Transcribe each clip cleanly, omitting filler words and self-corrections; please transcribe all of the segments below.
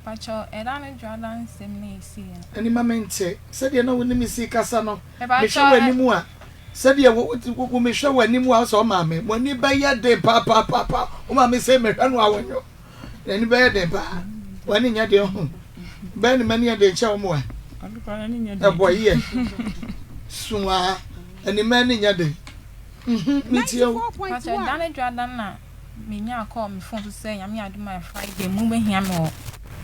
Pacho, Edana Jordan Semni see. Any moment, said you know when me see Casano. Me show any more. Said you what me show any more so mammy. When you buy your day, papa, mammy say me run away. Any bear day, pa. When in your home. Ben many a day chow more. A boy, yeah. Swa, any man in your day. Meet you. Pacho, Edana Jordan. Me nya call me phone to say I'm here do my Friday moving here more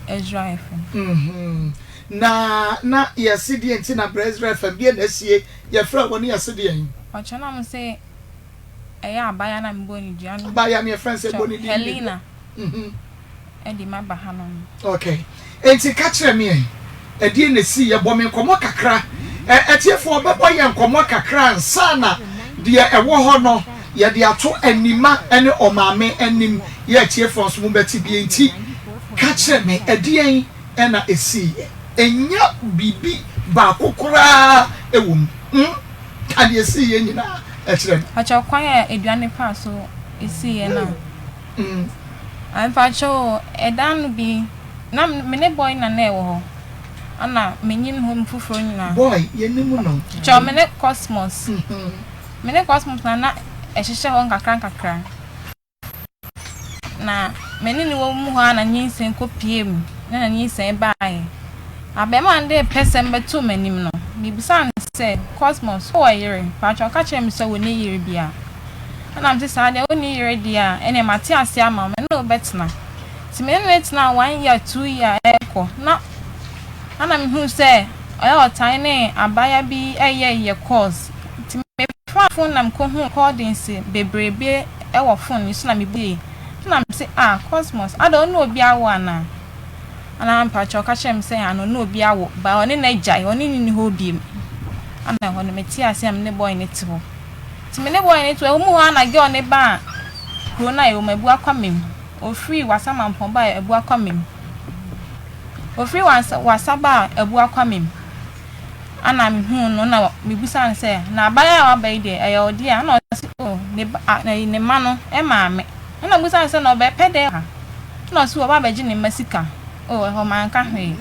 Ezra FM. Na ya city and tina Ezra FM be na sie ya fra woni ya city en. Pacho na mo say eya abaya na mboni duano. Abaya me friend say boni Helena. E di ma ba hanom. Okay. Enti ka kire me e di na si ya bo me nkomo kakra. Etiefo obebo ye nkomo kakra nsa na dia ewo ho no ya de ato anima ene omame anim ya tiefo so mu beti bi enti ka kire me edien ena esi enya bibi ba kokora ewum ade esi ye nyina e kire me acha kwan ya eduane pa so esi ye na anfacho edan bi na me boy na na ewo ho ana menyin ho mfufuro nyina boy ye nimu no cho me ne cosmos me ne cosmos na ehihye ho nkakra na meni ni wo mu ha na nyinsen kopiem na nyinsen baaye abema nde person beto manim no bibisa say cosmos o yere pacho ka chere mi so woni yere bia na mti sa de woni yere dia ene mate ase ama me no betna ti me no betna 1 year 2 year eko na ana mi hu say oya otan ne abaya bi ye course ti me phone nam ko hu recordings bebrebe e wo phone ni so na me bi na me say cosmos ado no obi awo ana ampa choka chem say ano no obi awo ba oni na jai oni ni ho bi ana ho no meti asem ne boy ne ti ho ti me ne boy ne to e mu ha na ge oni ba ro na e o mabu akwamem o free wasama mpon ba ebu akwamem o free wasaba ebu akwamem ana me hu no na me busan say na abaya wa bai de e odi ana o ne ma no e ma me na busan say no be pede ha na so ba ba ji ne masika o ho man ka hwe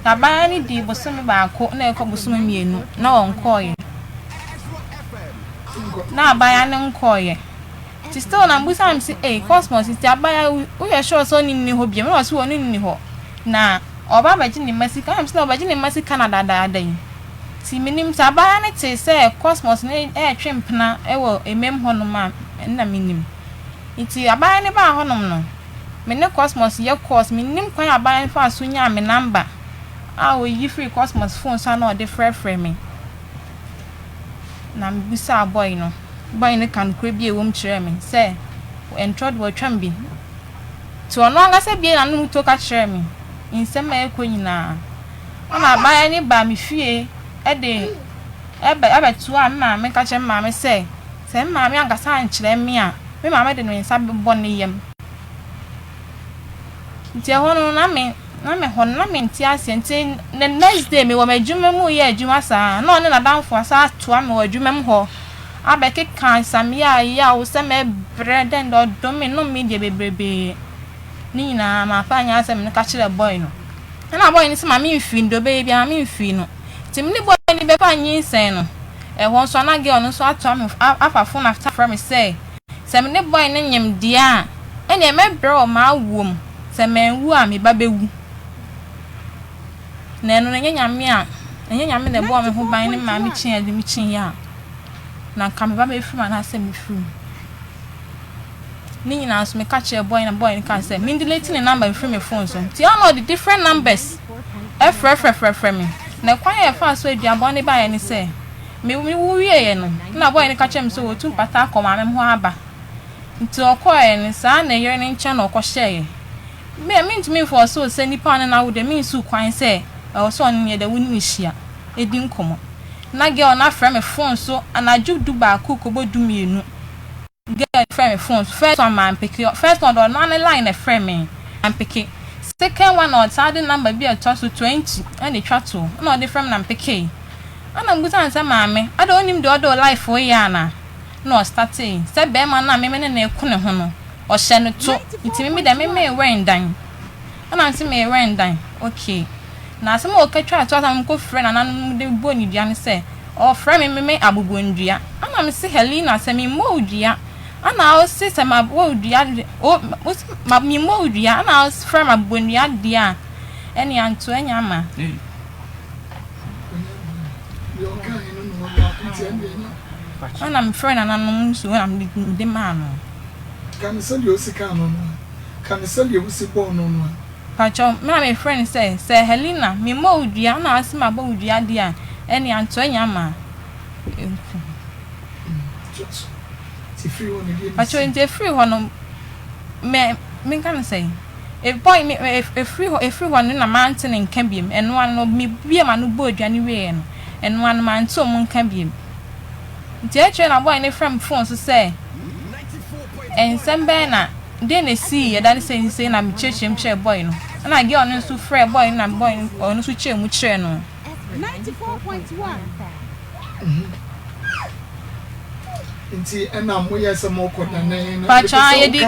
abaya ni di bosomi ba ko na e ko bosomi mienu na won koye na abaya ne nkoye ti still na busan say cosmos ti abaya u ye sure so ni ho bia me na so woni ni ho na oba ba ji ne masika am say oba ji ne masika na dada ti minim sabaya ne te se cosmos ne twempna ewo emem honom a na minim iti abaya ne ba honom no me ne cosmos ye course minim kwan abaya ne fa so nya me number a wo yi free cosmos phone so na o de frɛ me na me bisa boy ne kan kura bi ewom kyerɛ me se entrod wo twam bi to ono anga se bi na no to ka kyerɛ me nsem e ko nyina ona abaya ne ba me fie ede ebe tu a ma me ka che ma me se ma me angasa ankyere me a me ma me de no nsa bebɔ ne yam nti hono na me hono na me nti ase nti the next day me wo madwuma mu ye adwuma saa na one na danfo asa to a me wo adwuma mu ho abeke kan samia ya wo se me bread and do me no me de bebrebe ni na ma fa nya ase me ka kyere boy no na boy ni se ma me mfi ndo baby a me mfi no timni boy ni be pa nyinsen no e won so na ge on so ato am afa phone after from say me ne boy ne nyem dia ene McBrown ma wom se men wu a me ba bewu na eno ne nyame ne boy me ho ban ne ma me chin ade me chin ya na ka me ba be firi na se me firi ni nyina so me ka che boy na boy ni ka say me delete ne number firi me phone so ti all the different numbers frɛ me na kwan ya fa so aduabɔ ne ba ya ni say me wu wie ye no na boy ni ka chem so wotu pata Akoma me ho aba nti okoye ni sa na yere ni nche na okohye me ntumi for so se nipa na wo de me su kwan say o so on ye de woni hia edi nkomo na girl na frɛ me phone so anaju du ba ko bodu mienu girl frɛ me phone first one man pick first one on line na frɛ me and pick second one or third number be a toss to 20 and the chatto no the frame na pick ana mbuta nsa maame ada onim de odo life o ya na no starting se be ma na me ne na eku ne ho no o hye no to ntimi me de me we ndan And I'm saying me rent dan. Okay. Na asem o ka twa to asam ko frɛ na nanom de bo ni dua ne sɛ o frɛ me abobondua. Ana me se Helena sɛ me mo dua. Ana o se sɛ ma bo dua o ma me mo dua. Ana o frɛ ma abobondua dia. Ɛne anto anya ma. Ana me frɛ na nanom so na me de ma no. Kan sɛ de o sika no no. Kan sɛ de o sika no no. Pacho, my friend say Helena, me mo dua na asema bo dua dia. Eni anto anya ma. Ti free one dey. Pacho inte free hono me kan say. E boy me e free one na mountain in Kambiem. Eno an no me bia ma no bo dua ni we no. Eno an man to mo Kambiem. Nti e twa na boy ne frem phone so say. Ensem be na dey na see ya dan say na me chechem che boy no. And I get on to free boy and boy on to chair much no 94.1. Nti ena mo yes mo ko na na. Pacha ye di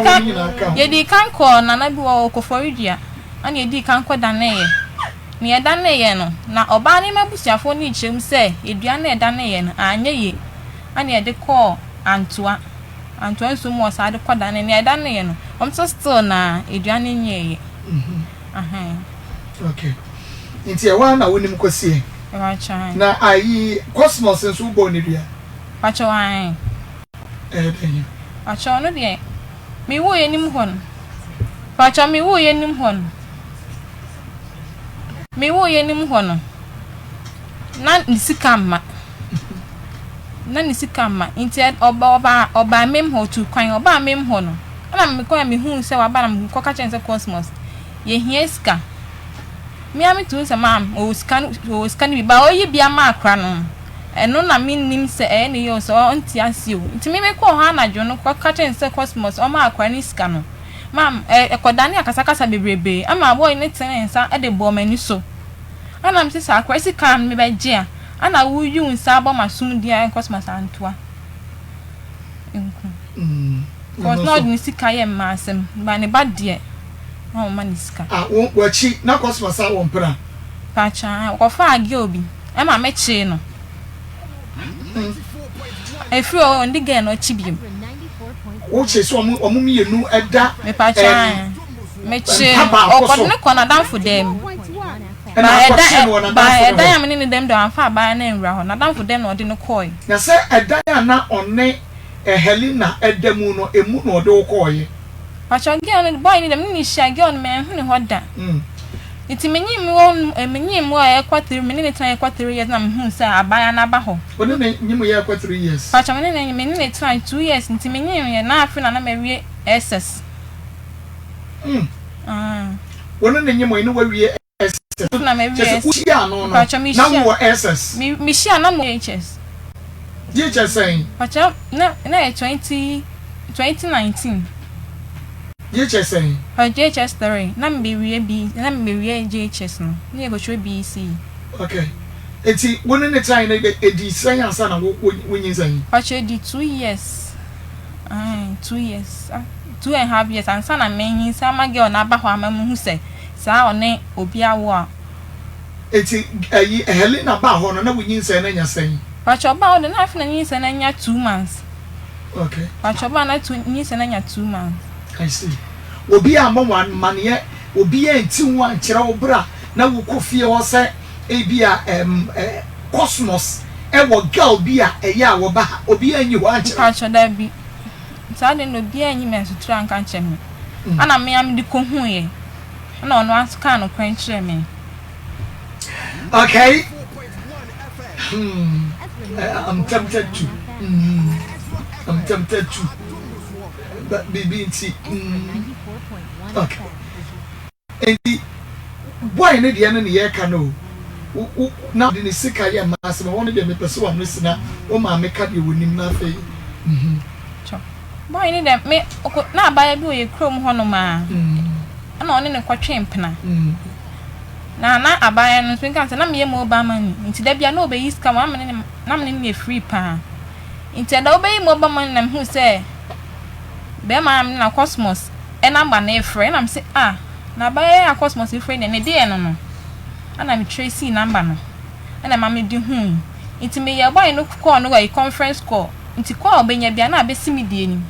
kan ko na na bi wo ko foridua. Ana ye di kan ko da na ye. Ne ye da na ye no. Na oba ni mabusiafo ni chem se edua na ye da na ye no anya ye. Ana ye de ko antoa so mo sa de ko da na ye da na ye no. So still na edua na nye ye. Okay. Nti e wa na wonim kwasie. Pacha. Na ayi Cosmos nso bo ne dua. Pacha wan. Den. Pacha no de. Me wo ye nim hon. Pacha me wo ye nim hon. Me wo ye nim hon. Na nisika ma. Nti oba mem ho tu kwan oba mem ho no. Ana me ko me hu se wa ba na me ko ka chen se Cosmos. Ye hia ska. Me am tu se mam o scan bi ba o ye bia ma akra no. Eno na me nim se e ne yo so Auntie asio. Nti me ko ha na dwo no ko ka chen se Cosmos o ma akra ni ska no. Mam ekodane akasakasa bebrebe ama boy ne ten nsa e de bo mani so. Ana me se sa akra sika me be je a. Ana wo yu nsa bo masum dia Cosmos antoa. Cause no ni sika ye ma asem ba ne ba de. Oh maniska. Wachi na Cosmos a won pra. Pacha, ko fa agi obi. E ma meche no. E free o ndi gen no chibiem. Wo che so omu mienu eda. Me pacha. Meche o ko ne ko na dan for dem. Ba eda ya me ni dem do anfa ba na enwura ho. Na dan for dem no de no koi. Na se eda ya na one Helena edemu no emu no de wo koye. Pacha girl boy ni dem ni shia girl me hu ni hoda. Iti menyim wo ekwatiri me ni try ekwatiri years na me hu say abaya na ba ho. Oni ne nyim ye ekwatiri years. Pacha me ni try 2 years nti menyim ye na afi na me wie SS. Oni ne nyim ye no wawie SS. Na me wie SS. Pacha me na wo SS. Me shia na mo HS. GHS saying. Pacha na 2019. GHS saying. GHS 3. Na me wie GHS no. Na go show BC. Okay. Enti woni ne time na edi saying ansa na wonyin saying. Pacha di 2 years. 2 years. 2.5 years ansa na menyin sa ma girl na ba ho amamu hu say sa one obi awo a. Enti ayi Helena ba ho no na wonyin saying na nya saying. Pacha ba ho na afi na nyin saying na nya 2 months. Okay. Pacha ba na nyin saying na nya 2 months. I see. Obi amon mane obi enti hu ankyere wo bra na wo kofie ho se ebia Cosmos e wo girl bia eya wo ba obi anyi ho ankyere. Pacha da bi. Sade no bia anyi me sutura anka nche me. Ana me am di ko hu ye. Ana ono asuka no kwan kire me. Okay. I'm tempted to. I'm tempted to. But baby, okay. And the boy in the end of the year canoe. Now the sika ya mass, I wanted them to pursue a listener. Oh, my make up you wouldn't nothing. Boy, need them me na buy a chrome honoma. I'm on in a quatrain pena. Na abaya no swing cancer na me mo ba man. Nti da bia na obeyi ska ma na me free pa. Nti da obeyi mo ba man na hu say be ma na Cosmos e na gba na efre na me say na bae Akosmos friend ne de no ana me tracy number no ana ma me di hu nti me ye boy no call no a conference call nti call benya bia na abesi me die ni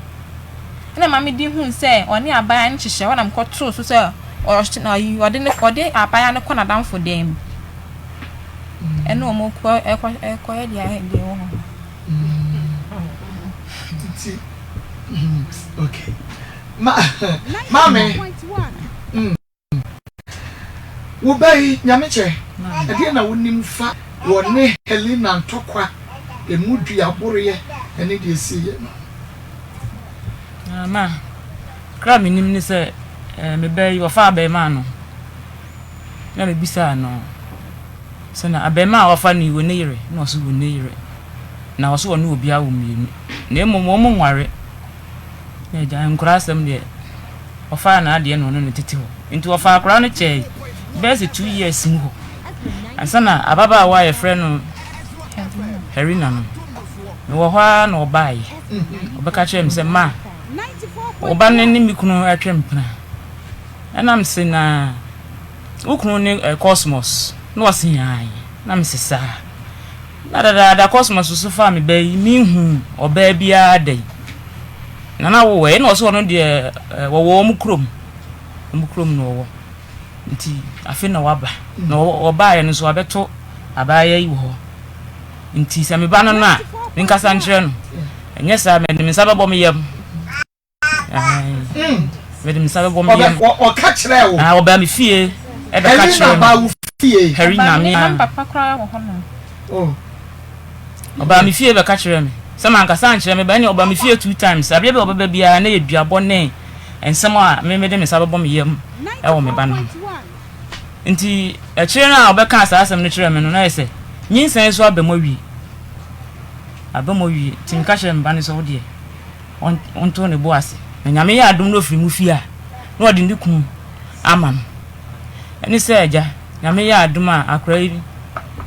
ana ma me di hu say oni abaya n chihye wana mkoto so say o de ne kode abaya ne kona dan for dem eno o mo ko e dia he de wo okay mame wo bai nyameche e na wonim fa wo ne Helena ntokwa emudua aboroye ene de esiye ma kra minim ni se me bai wo fa bai ma no na me bisa no se na abai ma wo fa ni wo ne yire na so wo ne yire na wo so wo no obi awo mienu na emom mo nware na ja nkurasem de wo fa na ade no no tete ho nti wo fa akra no che best 2 years mu ho asana ababa wa ye friend Helena no wo hwa na obai obeka chem se ma oba ne ni mikunu atwempna enam se na ukunu ne Cosmos no wasin ai na msesa na da Cosmos so fa me bai mi hu oba bia dai na wo we na so no de wo mukrom no wo nti afi na waba na oba ye no so abeto abaya yi wo nti se me ba no na nkasa nkyere no enye sa me de nsa bebo me yam me de nsa bebo me yam o ka kire wo oba me fie e be ka kire ba wo fie Helena me papa kra wo hono oba me fie be ka kire me se man nkasa nkyere me ba ni oba me fie 2 times abia be oba bia na ye duabo ne ensem a me de nsa bebo me yam e wo me ba no nti e kire na obeka asasem ne kire me no na yese nyinsan so abamowi tinka kire me ba ne so de onto ne boase na nyame ya adom no firi mu fie a na odi ndiku ama no eni se eja nyame ya adom a akra yi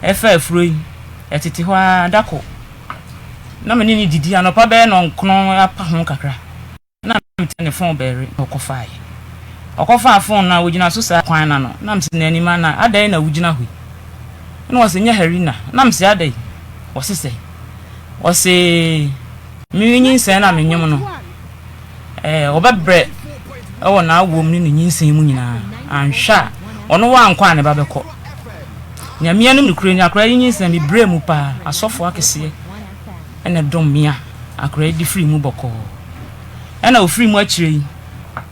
efa afuro yi etete ho adako na me ni didi anopa be no nkono apa ho kakra na me tene phone bere okofa phone na wugina so sa kwan na no na mse na anima na adai na wugina hui na wose nya Helena na mse adai wose se mi nyinsen na menyum no obabre ewo na awom ni nyinsen mu nyina anhwa ono wa nkwa ne babekọ nyamia no mukure nya akra nyinsen mi bre mu pa asofo akese ene dom mia akra di free mu bokọ ena o free mu akire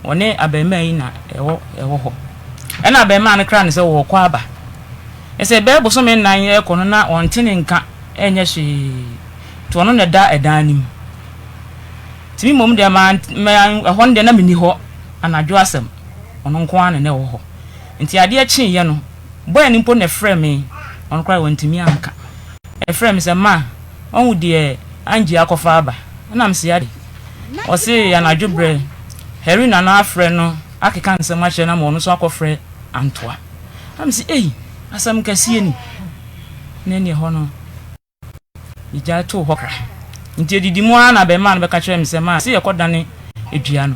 one abema yi na ewo ho ena abema ne kra ne se wo kwa aba ese be bo so me nan ye kono na ontene nka enye hwe to no ne da edanim timi mom de ma ehon de na meni ho anadwo asem ono nko ane ne wo ho nti ade a chin ye no boy ni mpo ne frɛ me ono kra wontimi anka e frɛ me se ma onwu de angie akofa aba na mse ade o se anadwo bre Helena na afrɛ no akeka nsɛm akyɛ na mo no so akɔfrɛ antoa am si asam kasie ni na ne ho no ija to hokra nti edidimu ana be ma no be ka kyerɛ me sɛ ma se yɛkɔdane edua no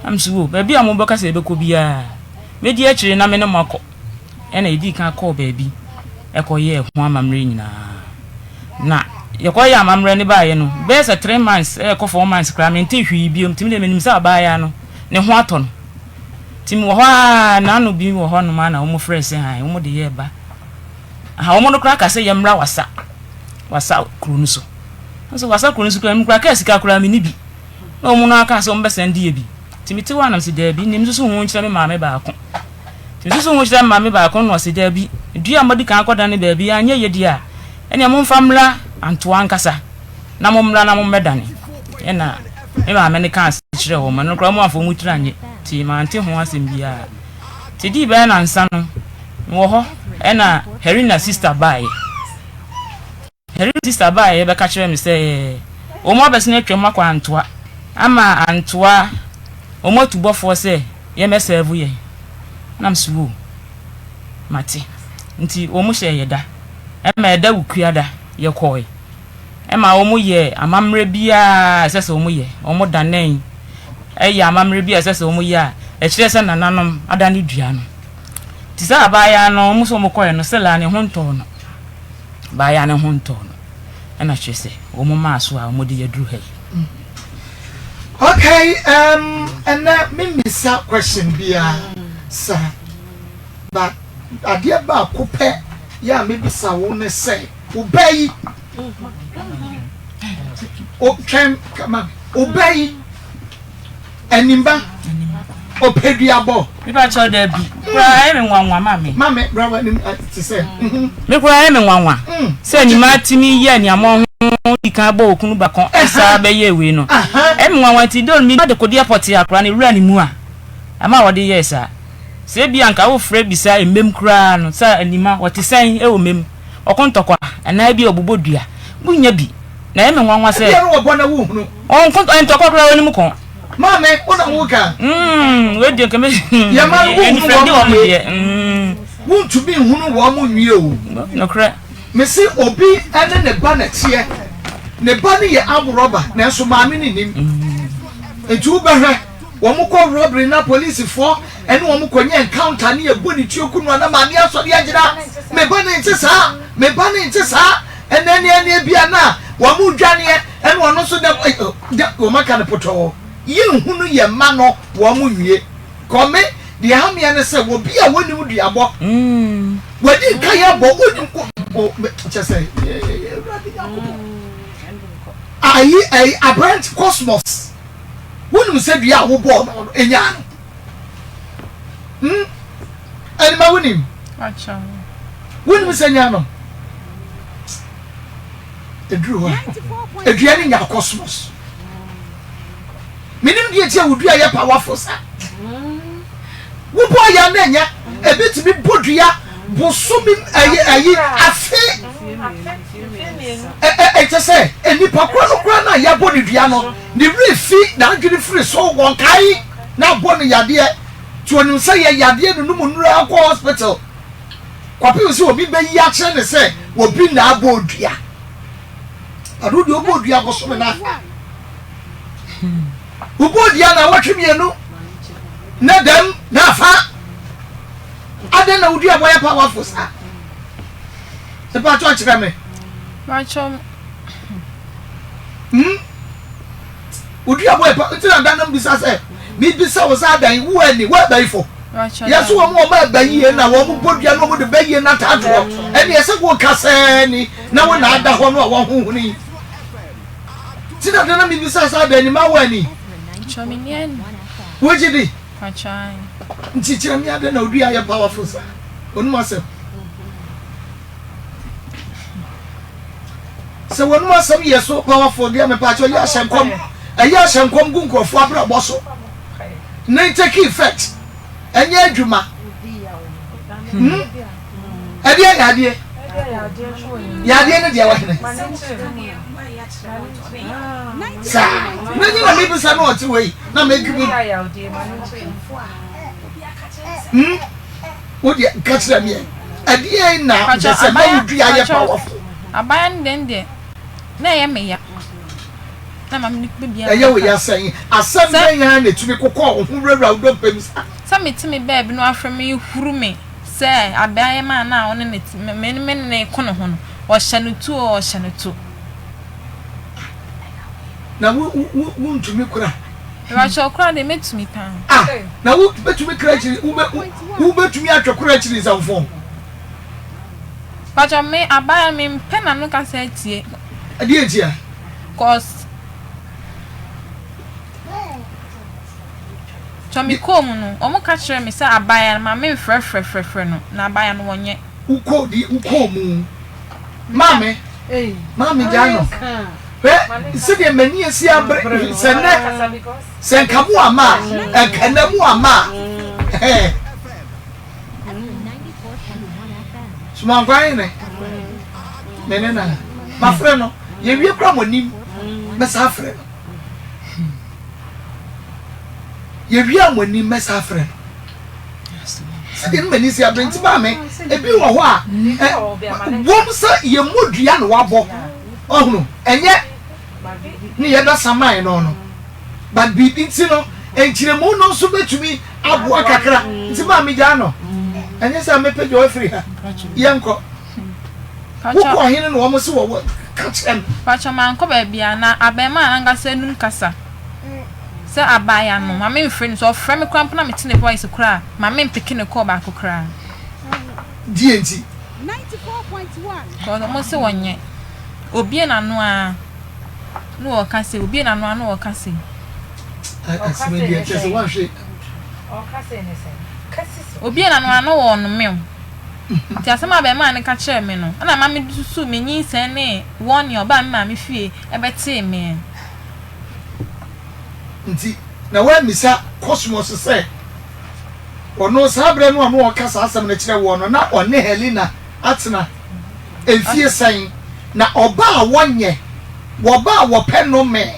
am si wo ba bia mo bɛka sɛ ebekɔ bia me di akyire na me ne makɔ ɛna edi ka kɔ baabi ɛkɔyɛ ho amamre nyina na yɛkɔyɛ amamre ne baayɛ no be sɛ 3 months ɛkɔ 4 months kra me nti hwi biom timi de menim sɛ abaaya no ne ho atɔ no timi wo ha na no bi wo ho no ma na wo mo frɛ sɛ han wo mo de yɛ ba ha wo mo no kra ka sɛ yɛmra wasa kru no so wasa kru no so kra me kra ka sika kra me ni bi na wo mo no aka sɛ wo mbɛsɛ ndi bi timi ti wa na se da bi nim so ho nkyerɛ me maame baako timi so ho nkyerɛ maame baako no se da bi dua modi kan akɔda ne ba bi anya yɛ di a ɛne mo mfamla antoa nkasa na mo mra na mo medane ɛna me maame ne ka kyerɛ wo ma no kra mo afɔ mu tiranye ti ma ante ho asɛm bia ti di ba na nsa no wo ho ɛna Helena sister bae be ka kyerɛ me sɛ o mo abɛsene atwam akɔ antoa ama antoa o mo tubɔfo sɛ ye meserve ye nam suwo mate nti o mo hyɛ yeda ɛma ɛda wukuada ye kɔe ɛma o mo ye amamre bia sɛ sɛ o mo ye o mo danen ɛyɛ amamre bia sɛ sɛ o mo ye a kire se nananom adane dua no ti sa abaya no muso mokoye no sela ne honto no baya ne honto no ana kire se wo mo ma so a wo de yadru ha. Okay, and that me sa question bia sir. But adia ba kope ya me bisa wo ne say obey. O kem kama obey enimba opeduabo mi ba cho da bi kura e me nwanwa mame brother nim ti say me kura e me nwanwa say ni ma timi ye ni amo ika bo okunu ba kon esa be ye we no e me nwanwa ti don mi de kodi airport akra ni wura ni mu a ama wo de yes a se bi anka wo frɛ bisa emem kura no sa anima wo ti sen e wo mem okontokwa ana bi obobodua bunya bi na e me nwanwa se e wo bona wo hunu on konto entokwa kura woni mu kon mame una wuka we de kame ya ma wo hunu wo mu de wontumi hunu wo mu nwie o no kra me se obi ene ne ba na tie ne ba ne ye abroba na so maame ni nim etu ba hwe wo mu ko robbery na police fo ene wo mu ko nye encounter ne ye boni tioku no na maame aso de agira me ba ne nti sa ene bia na wo mu dwane ene wo no so de wo maka ne poto ye hunu ye ma no wo mu nwie kome de ha me ne se wo bia woni mu duabo wadi kaya bo woni ko chese ai a brand cosmos woni se dua wo bo enya ani ma woni acha woni se nya no edru ha edua ni nya cosmos minim die tie wo dua ye powerful sa wo bo ya na nya ebetimi bodua bosumi ayi afi say eni pakro na ya body dua no ni refi na adwiri free so won kai na body yade to onim say yade no mu nuru akọ hospital kwape so obi be yi a kire ne say obi na abodua adodi obodua bosumi na obodua na watwemienu na dem na fa adena udi aboya powerful sa se pa to akira me macho udi aboya pa ntina dan nam bisa se bi bisa wo sa dan wo ani wo ban fo yeso wo mo ma ban yi na wo mo bodua no mo de ban yi na tato eni yese go kasa ni na wo na ada ho no wo honhuni tina dan nam bisa sa dan ni ma wo ani chominian wo jidi achai nti kira mi ade na odi aye powerful sa onu asem se wonu asem ye so powerful dia me pa cho ya shankom gunkrofo abra boso na take effect enye adwuma ade yade ne dia wahene sa na ni na me bisa na oti wei na me gibi wo dia kachira mi ade na just ma udi aye powerful abayan dende na ye meya na mam ni bibia eye wo ya san asem na ya na tumi kokọ ohunrura udom pemisa sa metimi baby no afreme huru me se abayan ma na one ne kono ho no o hyanutu na wo ntumi kura wa chokra de metumi pan na wo betumi kura chiri wo betumi atwekura chiri zamfo pacho me abaya me pena no ka se tie ade etia cause chomi kom no omo ka kire me se abaya ma me frefrefrefre no na abaya no wonye ukomu mame jano se de mani esi abre se nkamu ama enkanamu ama suma ngwan ne na ma frɛ no ye wie kra monim mesa frɛ no ye wie amonim mesa frɛ se de mani si abre nti ba me ebi wo ho a wom sa ye modua no wabɔ ohunu enye ni ye da samai no but bi nti no enchiremu no so betumi abua kakra nti ma me gya no enye sa me page o free ha yenko wo hine no wo se wo kachem pacha man ko ba bia na abema angasa num kasa se abaya no ma me free so free me kramp na me tine voice kra ma me peke ne call ba ko kra DNT 94.1 ko no mo se wonye obi na no a no o kase obi na no a no o kase asime dia chese wan hwe o kase ne se obi na no a no wo no me nti asema abema ne ka kire me no na ma me dusu me nyin sen ne won yo ba me ma me fie ebete me nti na wa misa cosmos se ono sabre no no kasa asem na kire wo no na one Helena atena enfie san na oba a wonye wo ba wo pe no me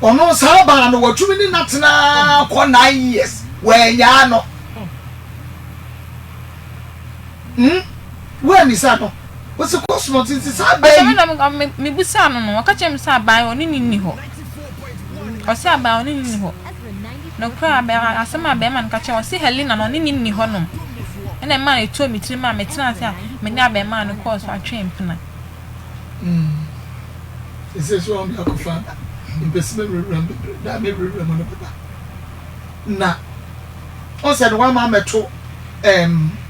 ono sabara no watumi ni natena ko 9 years wenya no we misa no what's the cosmos nti sabe me busa no no waka chem sa ban oni ni ho o sa ban oni ni ho no kra ba asema be man ka che o si Helena no ni ho no ena man eto mi tiri ma metena ase a me nya be man no course atwen pena ese so on akufa investment program da me program no papa na o se no wa ma meto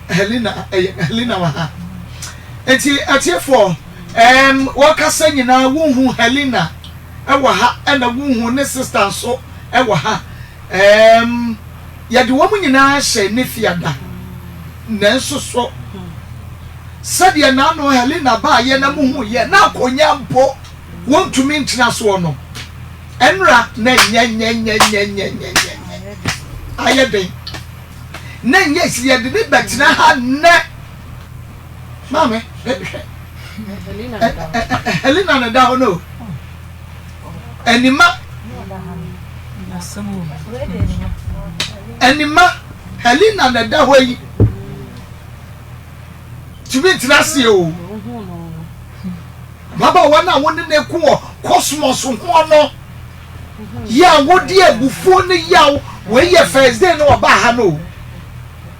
Helena wa ha enti atiefo wakasa nyina wonhu Helena ewa ha ena wonhu ne sister so ewa ha yade wo nyina hye ne fiada nanso so sadia na no Helena ba ye na muhu ye na akonya mpo wontumi ntina so no enra na nya ayede na yes ye de betina ha ne mame Helena na da no enima Helena na da hoyi tibi ntina o baba wana woni ne ku cosmos ho no ya wodi abufuo ne yaw we ye first day no ba ha no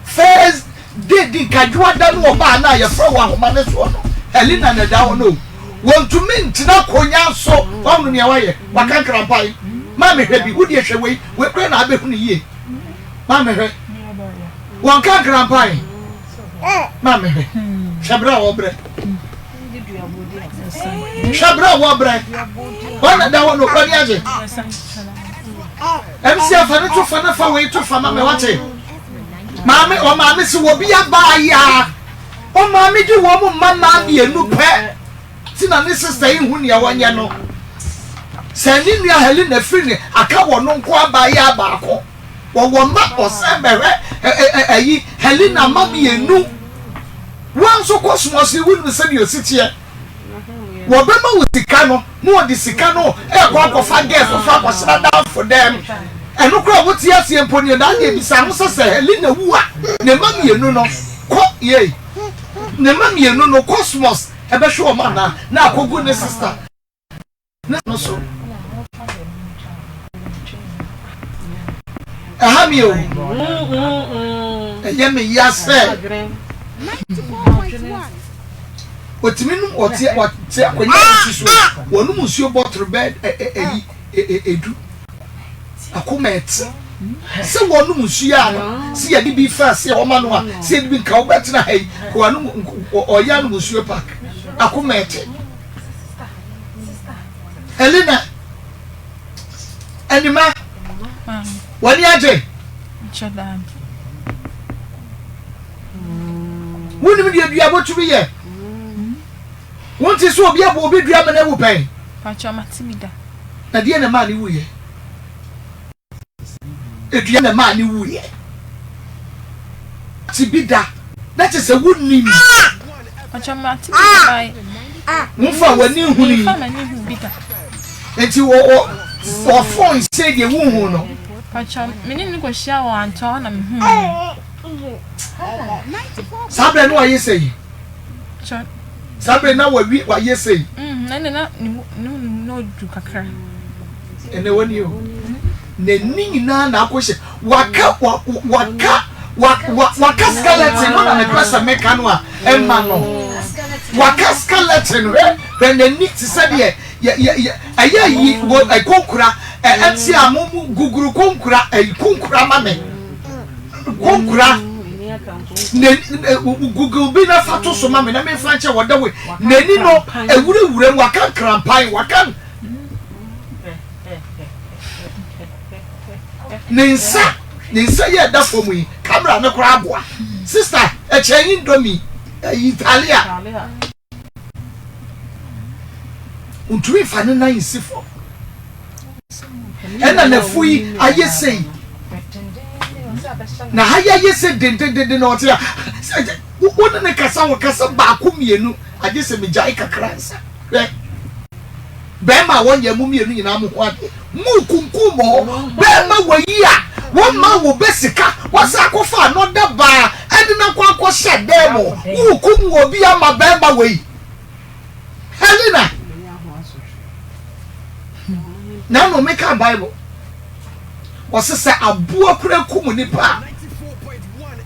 first day di Kwadwo da no ba na ye fra wa homa ne so no Helena na da no wontumi ntina konya so onu ne waye wakankra pai ma me hwe bi wodi hwe we kre na abehu ne yie ma me hwe wakankra pai ma me hwe shabra wo bre shabra wo bre wana da wono kwani aje MC afane to fana fa we to fama me wate mame o mame si wo bia ba ya o mame di wo mu mama bienu pe ti na ne sister yi hu ne ya wanya no sani nua Helena free aka wo no nko aba ya ba ako wo ma o se bewe ayi Helena ma bienu wan so cosmos wi no se bi ositie wo be ma wutika no mo di sika no e kwa kofa girl for kwa sina down for them eno kra wuti asie mponi da de bisa ho se Helena wu a ne ma mienu no ko ye ne ma mienu no cosmos e be hwe o ma na akogu ne sister no so ahami o ye me yase 94.1 otiminu otie akonya siso wonu musuo bottle bed edu Akoma eti se wonu musuo ano se ye bi first ye o ma no a se ye bi nka obetina hai ko wonu oya no musuo park Akoma eti Helena enima wani aje chadan wonu mi de dua botubi ye wonti so obi abo obi dua mena wu pen pacha matimida na die na ma ni wu ye edua na ma ni wu ye tibida that is a wood name pacha matimida bai mfa wani hu ni fa mani hu bika enti o phone say de wu hu no pacha meni ni ko hia wo anto na me hu sabre no aye say cha sabre na wa ye say na no du kakra ene wani o ne nyina na akɔhye waka skeleton no na ne pesa meka no a emma no waka skeleton when the need to say aye yi konkura eti amumu guguru konkura konkura mame konkura ne guguru bi na fato so mame na me franche woda we nani no ewure waka krampan waka Ninsa ye da for me camera me kura aboa sister e chenyi ndomi Italia untui fane na insifo ena na fui ayesei na haya yese den na otia wona ne kasa ba ko mienu agese me jai kakransa bema wonye mu mienu nyina mu ho ade mu kunkumo bema wayi a won ma wo besika wasa kofa no da ba edi na kwa shedemo mu kunwo obi ama bema wayi Helena na no make a Bible was say aboa kura kum nipa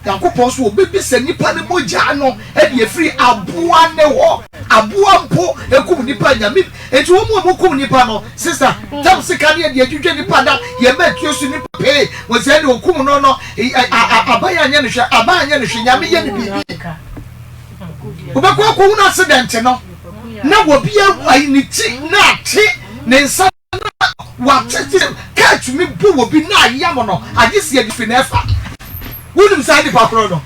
Yakopon so obebi se nipa ne moja no e de free aboa ne ho aboa mpo ekum nipa nyame enti wo mu kum nipa no sister tam se kan ye de adwudwe nipa da ye ma tuosu nipa pe wo se de okum no abaya nya ne hwe nyame ye ne bibi obekwa ko hu accident no na wo bia ai ni ti na ti ne nsa wa tete catch me bu wo bi na yam no agisi e difi na efa wonum sa di pakro no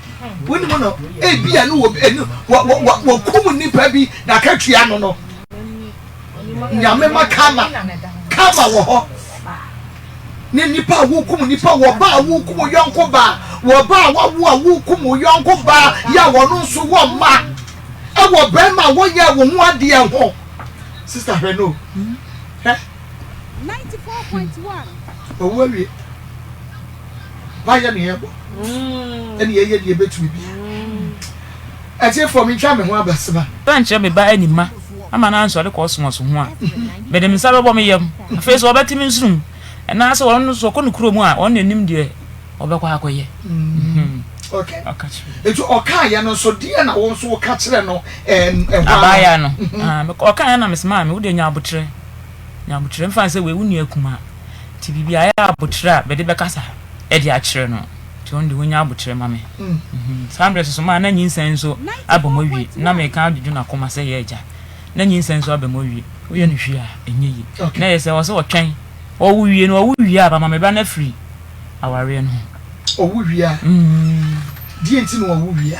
wonum no e bia no wo kum nipa bi na katwia no nyame makama wo ho ne nipa wo kum nipa wo ba wo kum yonko ba wo ba wo kum yonko ba ya wo no so wo ma e wo be ma wo ye wo hu ade e ho sister Reno 94.1 owo wi ba ya ne yebo eni ye de betumi bi ati for me twa me ho abaseba tanche me ba anima ama na anso de ko so ho a be dem sa bebo me yam face obetimi nsum na so won so ko no kuro mu a on nanim de obekwa akoye okay etu oka ya no so de na won so ka kire no abaya no oka ya na mesma me wo de nya abotre mfa se we wunu akuma ti bibia ya abotre a be de bekasa e de akire no ti on de wonya abotre mame sambre so ma na nyinsan so abomowie na me ka adwudwu na koma se ye eja na nyinsan so abomowie wo ye no hwi a enye yi na ye se wo so wotwen o wuwie no o wuwie a ba mame ba na free aware no o wuwie a die nti no o wuwie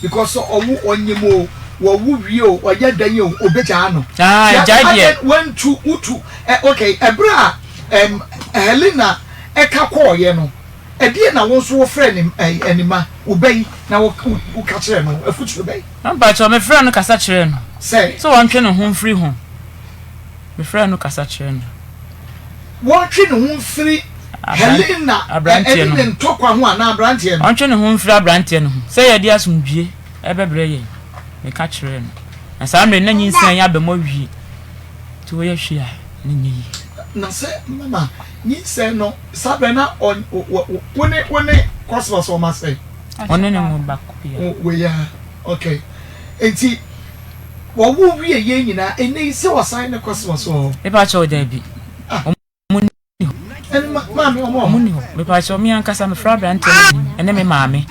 because o wu onyemo wo wuwie o oya dan o obeja ano jadie 1 2 utu okay ebra Helena eka koye no edie na won so wo friend anima obey na wo ka kire no afutuo bey amba cho me friend no kasa kire no say so won twe no ho free ho me friend no kasa kire no won twe no ho free Helena abrantie no ntokwa ho ana abrantie no won twe no ho free abrantie no say ye dia asumdue ebebre ye me ka kire no na samre na nyinsan ya be mo wie ti wo ye hwe a ni nyi na say mama nyinsan no sabe na on wone cosmos o ma say one ne mo bakopia we ya okay enti wo wu wie ye nyina eni se wasan ne cosmos o e ba cho da bi eni mama o mo ni ho me pa cho mi ankasa me fra brante ene me maame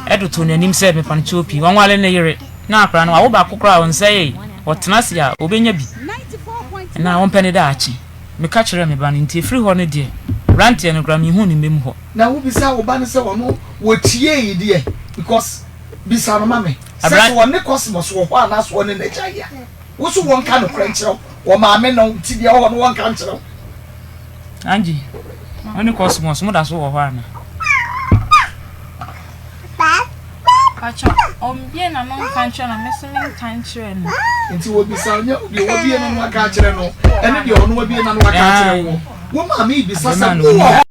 edo to nanim se me pan chopi wan wale ne yere na akra na wo ba kokora won say wotena se a obenya bi 94.1 na won pene da achi me ka kire me ba nti free ho ne de brante no gram hu ni mem ho na wo bisa wo ba ne se wono wo tie yi de because bisa no mame se wo ne cosmos wo ho ana so ne na jaya wo so won ka no kranchiro wo maame no ti de wo no won ka nchiro Angie oni cosmos mo da so wo ho ana Pacho, ombie na non kancho na mesumi kancho no. Nti wo bisa nya de wo bie no aka kire no ene de ono wo bie na no aka kire wo wo ma mi bisa sa wo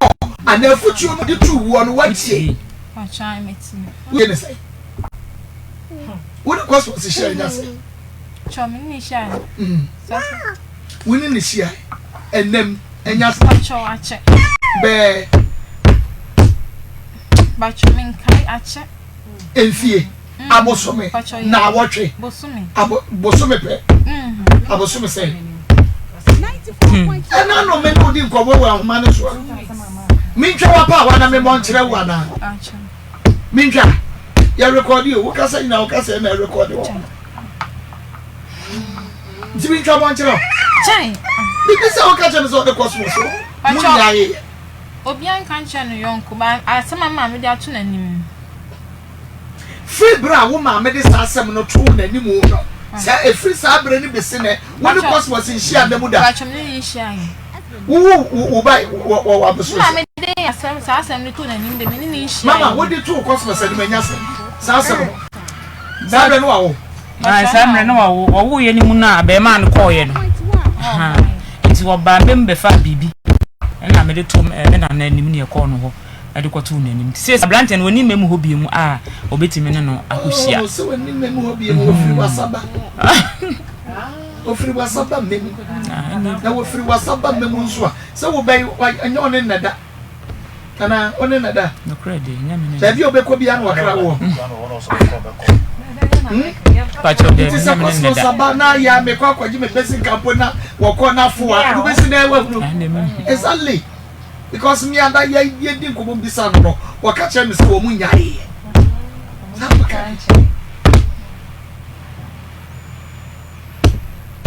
ana afutuo no de tu wo no watie Pacho ai meti. wo ne sai wo de cosmos share nya sai Cho me ni sha. wo ne ne share enem enya Pacho ache. be Bachumin kai ache. Enfie. Abosome. Na wotwe. Bosumi. Bosome pe. Abosome say. 94.1. Ena no me no di nkobo wa homa ne so. Mintwa wa pa wa na me mo nkyere wa na. Ache. Mintwa. Ya record you. Wo kasa ina wo kasa na record wo. Mintwa mo nkyere. Chai. Bibi se wo kasa ne so de cosmos. Mu nyaye. Obian kancha no yonko ba asema ma me dia to nanim. Free bra wo ma me de sasem no to nanim wo. Say a free sabre ni bese ne wo de cosmos nhia na mu da. Ba chom ne nhia yi. Wo bai wo abuso. Ma me de asem ni to nanim de me ni nhia. Mama wo de to cosmos ani manya sasem. Sabre no wo. Ah sabre no wo ye ni mu na be ma no ko ye no. Ha. Nti wo ba be fa bibi. Na me de to me na nanim ne ko no ho. Ade ko to nanim. Say sabrante no ni memu ho bi mu obetimi ne no akohia. So woni memu ho bi mu ofiri wasaba. Ofiri wasaba memu. Na ofiri wasaba memu nso a. Se wo bai anya one nada. Kana one nada. No credit nya me. Se bi obekọ bi anu akra wo. Pacho de It's a cosmos sabana ya me kwa kwaji me pesi kampo na woko na fo a do besi na ewa hunu. Exactly. Because me and ya di nkobo bisa no waka che me se wo mu nyae.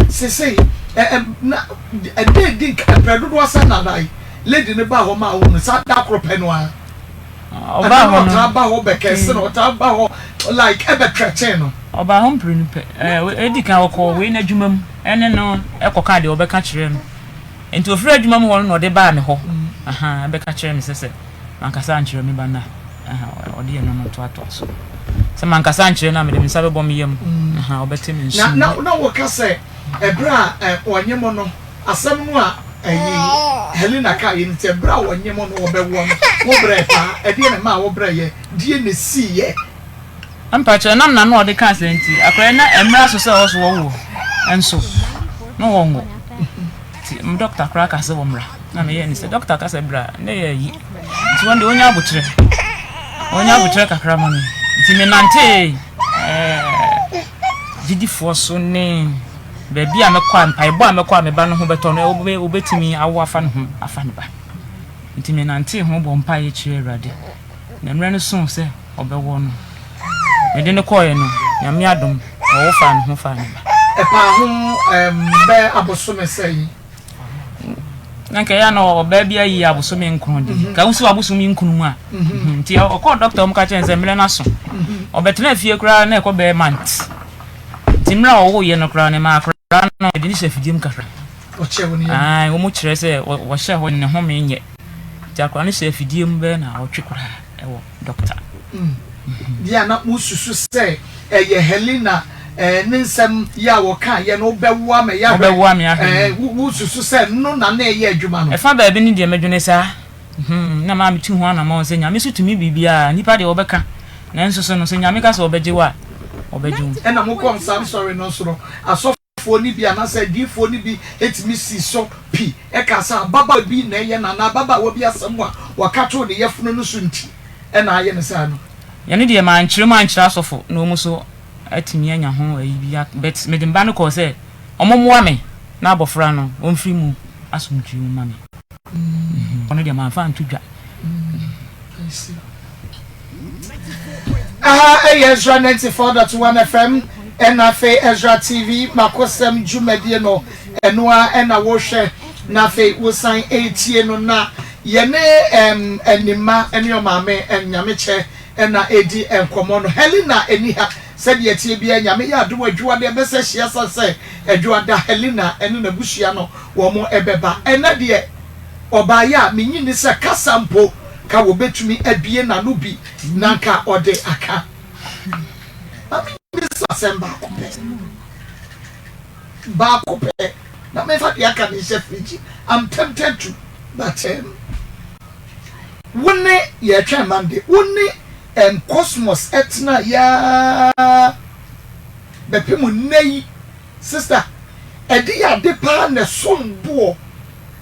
Se na dey din predo do asa na dai lady ne ba ho ma wo sa da krope no a. Oba ho no ba ho be kese no ta ba ho like ebe treche no. Oba ho mpre no pe edi kan woko we na dwuma mu ene no ekoka de obeka kire no. Enti ofre adwuma mu ho no de ba me ho. Aha abeka kire me sese mankasa ankire me ba na. Aha odi no no to so. Se mankasa ankire na me de misa be bom yam. Aha obeti me nsu. Na wo ka se ebra onyemo no asem no a Helena ka yin te bra onyemo no obewo no wo bra pa e de na ma wo bra ye die ne si ye ampacho nam na no ode ka senti akora na emra so se wo wo enso no wo ngo ti doctor kra ka se wo mra na me ye ni se doctor ka se bra na ye yi ti wonde onya abutre kakra mo ni ti me nante didi fo so ne baby amekwa mpaebo amekwa meba no ho beto no obetimi awo afa no ho afa ne ba ntimi nante ho bo mpae chire awrade na mre no so se obewo no me de ne koye no nyame adom owo fa no ho fa ne ba pa ho be abosome sei nanka ya no oba bia yi abosome nkron de ka wusu abosome nkunu a nti okọ doctor mo ka chen se mre na so obetena fie kura na ekobe mant timra owo ye no kura ne ma no de ni sefidim kakra o chewo ni wo mu kire se wo hye ho ne ho me nye jakwa ne sefidim be na o twekura wo doctor dia na mususu se ye Helena nsem ya wo ka ye no bewo am ya bewo am ya mususu se no na na ye adwuma no e fa ba bi ni de medwene sa na ma metu ho na ma se nyame so tumi bibia nipa de wo beka na nso so no se nyame ka se obeje wa obeju e na mo kom sam sorry no so aso foni bi ana say di foni bi etimi si so pi e ka sa baba bi na ye na baba wo bi asem a wakato de yefunu no so nti e na aye ne sa no ye ne de man kyerɛ asofo na omu so atimi anya ho ayi bi bet me de mba no ko say omomoa me na abofra no omfiri mu asomtwi mu mame ono de man fa ntudwa Ezra 94.1 FM Enafe Ezra TV M'akosem Jumedie no Enua ena wo hwe na fe wosan etie no na ye ne enima ene o maame enyame che ena edi enkomo no Helena eniha said ye tie bia nyame ya adwo adwo de be se hia sase adwo da Helena ene na busua no wo mo ebeba ena de oba ya menyi ni se kasampo ka wo betumi abie na no bi nanka ode aka ami this asemba ba kope na me fa ya ka ni chef fridge I'm tempted to but wone ye twa mande wone cosmos etna ya bepemu nei sister edi ya de pa na sombo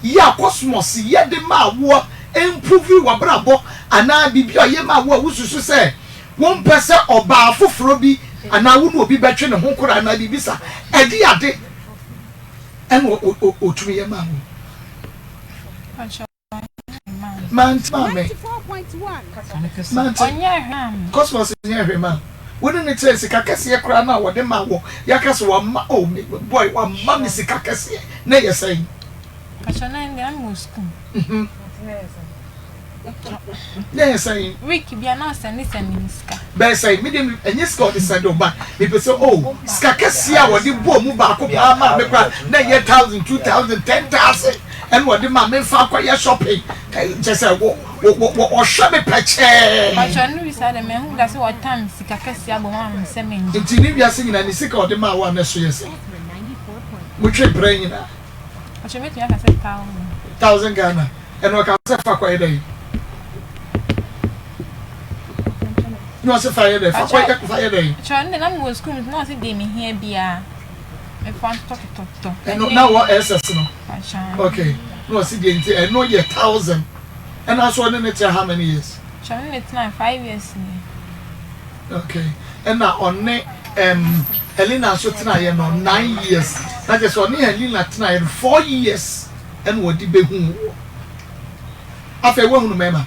ya cosmos ye de ma wo improve wa brabo ana bibi oye ma wo wususu se won pese oba afoforo bi ana wo no obi betwe ne ho kora ana bibi sa edi ade en otumi ye ma wo man 94.1 Cosmos near him man wouldn't it say sikakesi kra na wo de ma wo yakase wa ma oh boy wa ma mi sikakesi na ye say Kachana ndi am school. Yeah, say Week bia na send ska. Be say me dem enye ska o de send o ba me pe say oh sikakesi a wo de bo mu ba ko pa ma me kra na ye 1000 2000 10000 and what the man me fa kwa ye shopping just say wo hwe me peche Kachana we say me hu da say what time sikakesi abo ma nsem nji. nti ni bia se nyina ni sika o de ma wa na so yes mo twe brain na Kachana me tia ka say 1000 Ghana and what can say fa kwa dey no say fa dey fa kwa dey Kachana na mo school no say dey me here bia me fan talk and now what SS no Kachana okay no see the nti and no ye 1000 and I saw it how many years Kachana it's now 5 years ni. okay and now on Helena so tena ye no 9 years that is on Helena tena ye 4 years and what di be hu afa we hu mema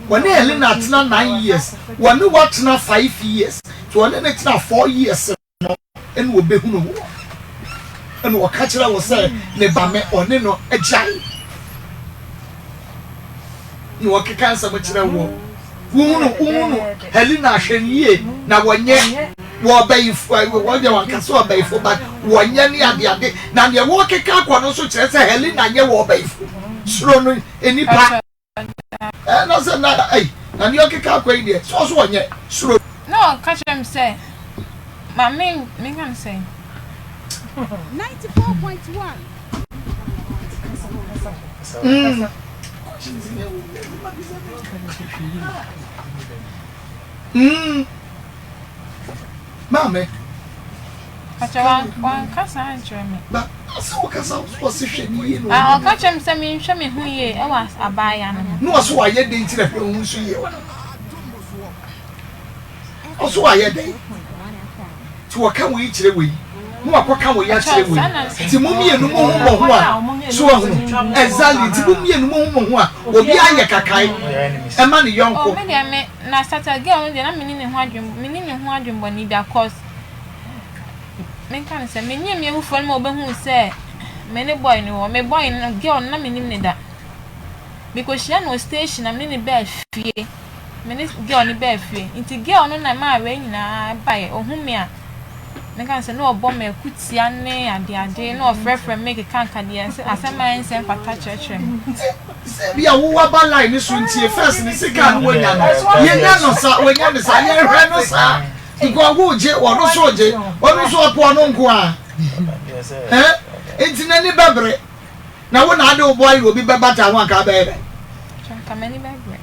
when Helena tena 9 years when what tena 5 years so when it tena 4 years no and wo be hu no and wo ka kira wo say ne ba me one no agyan no wo keka nsa mo kira wo unu Helena hwenie na wonye wo bayifo wo de wankasa wo bayifo ba wonye ne ade na ne wo keka akwa no so kire say Helena nye wo bayifo suro no enipa no say na na ne keka akwa ide so wonye suro No, catch him say. My me can say 94.1 Mame catch one kasa answer me. ba so kasa so se hwenie no Ah, catch him say me hwe me hu ye e was abaya no. no so aye de ntira hwe hu so ye o so aye de ti wo ka wo yi kire wo yi mo akoka wo ya kire wo yi ti mo mienu mo hu mo ho a so ho exactly ti mo mienu mo hu mo ho a obi aye kakai e ma ne yonko Oh, me dey me na Saturday girl dey na me ni ho adwumbo ni bia cause me kan say me ni me hu fo mo be hu say me ne boy ni wo me boy no girl na me ni ne da because she no station na me ni be fie me ni girl ni be fie nti girl no na ma we nyina bae ohun me a me kan say no obo me kutia ne ade no frefre make kanka de asema nsem pata church bia wo wa ba line ni so ntie first ni sika no wonya no ye nya no sa wonya ni sa ye hwe no sa iko wo je wo no so je wo so po no nko a enti na ni bebre na wo na ade wo boy obi bebata ho aka bebe chanka many bebre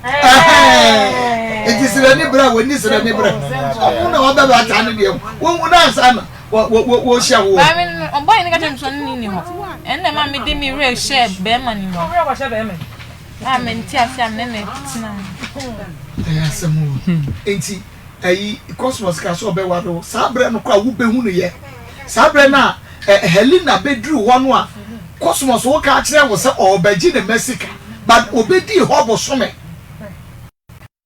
enti sira ni bra wo ni sira ni bra wo na wo bebata no de wo na sa na wo hia wo I mean boy ni ka tem so ni ho enne ma me de mi real share be ma ni ho I mean ti afia me na tina samu enti ayi Cosmos ka so be wado sabre no kwa wo be hu no ye sabre na Helena bedru ho no a Cosmos wo ka kire wo se obaji ne Mexica but obedi ho bo some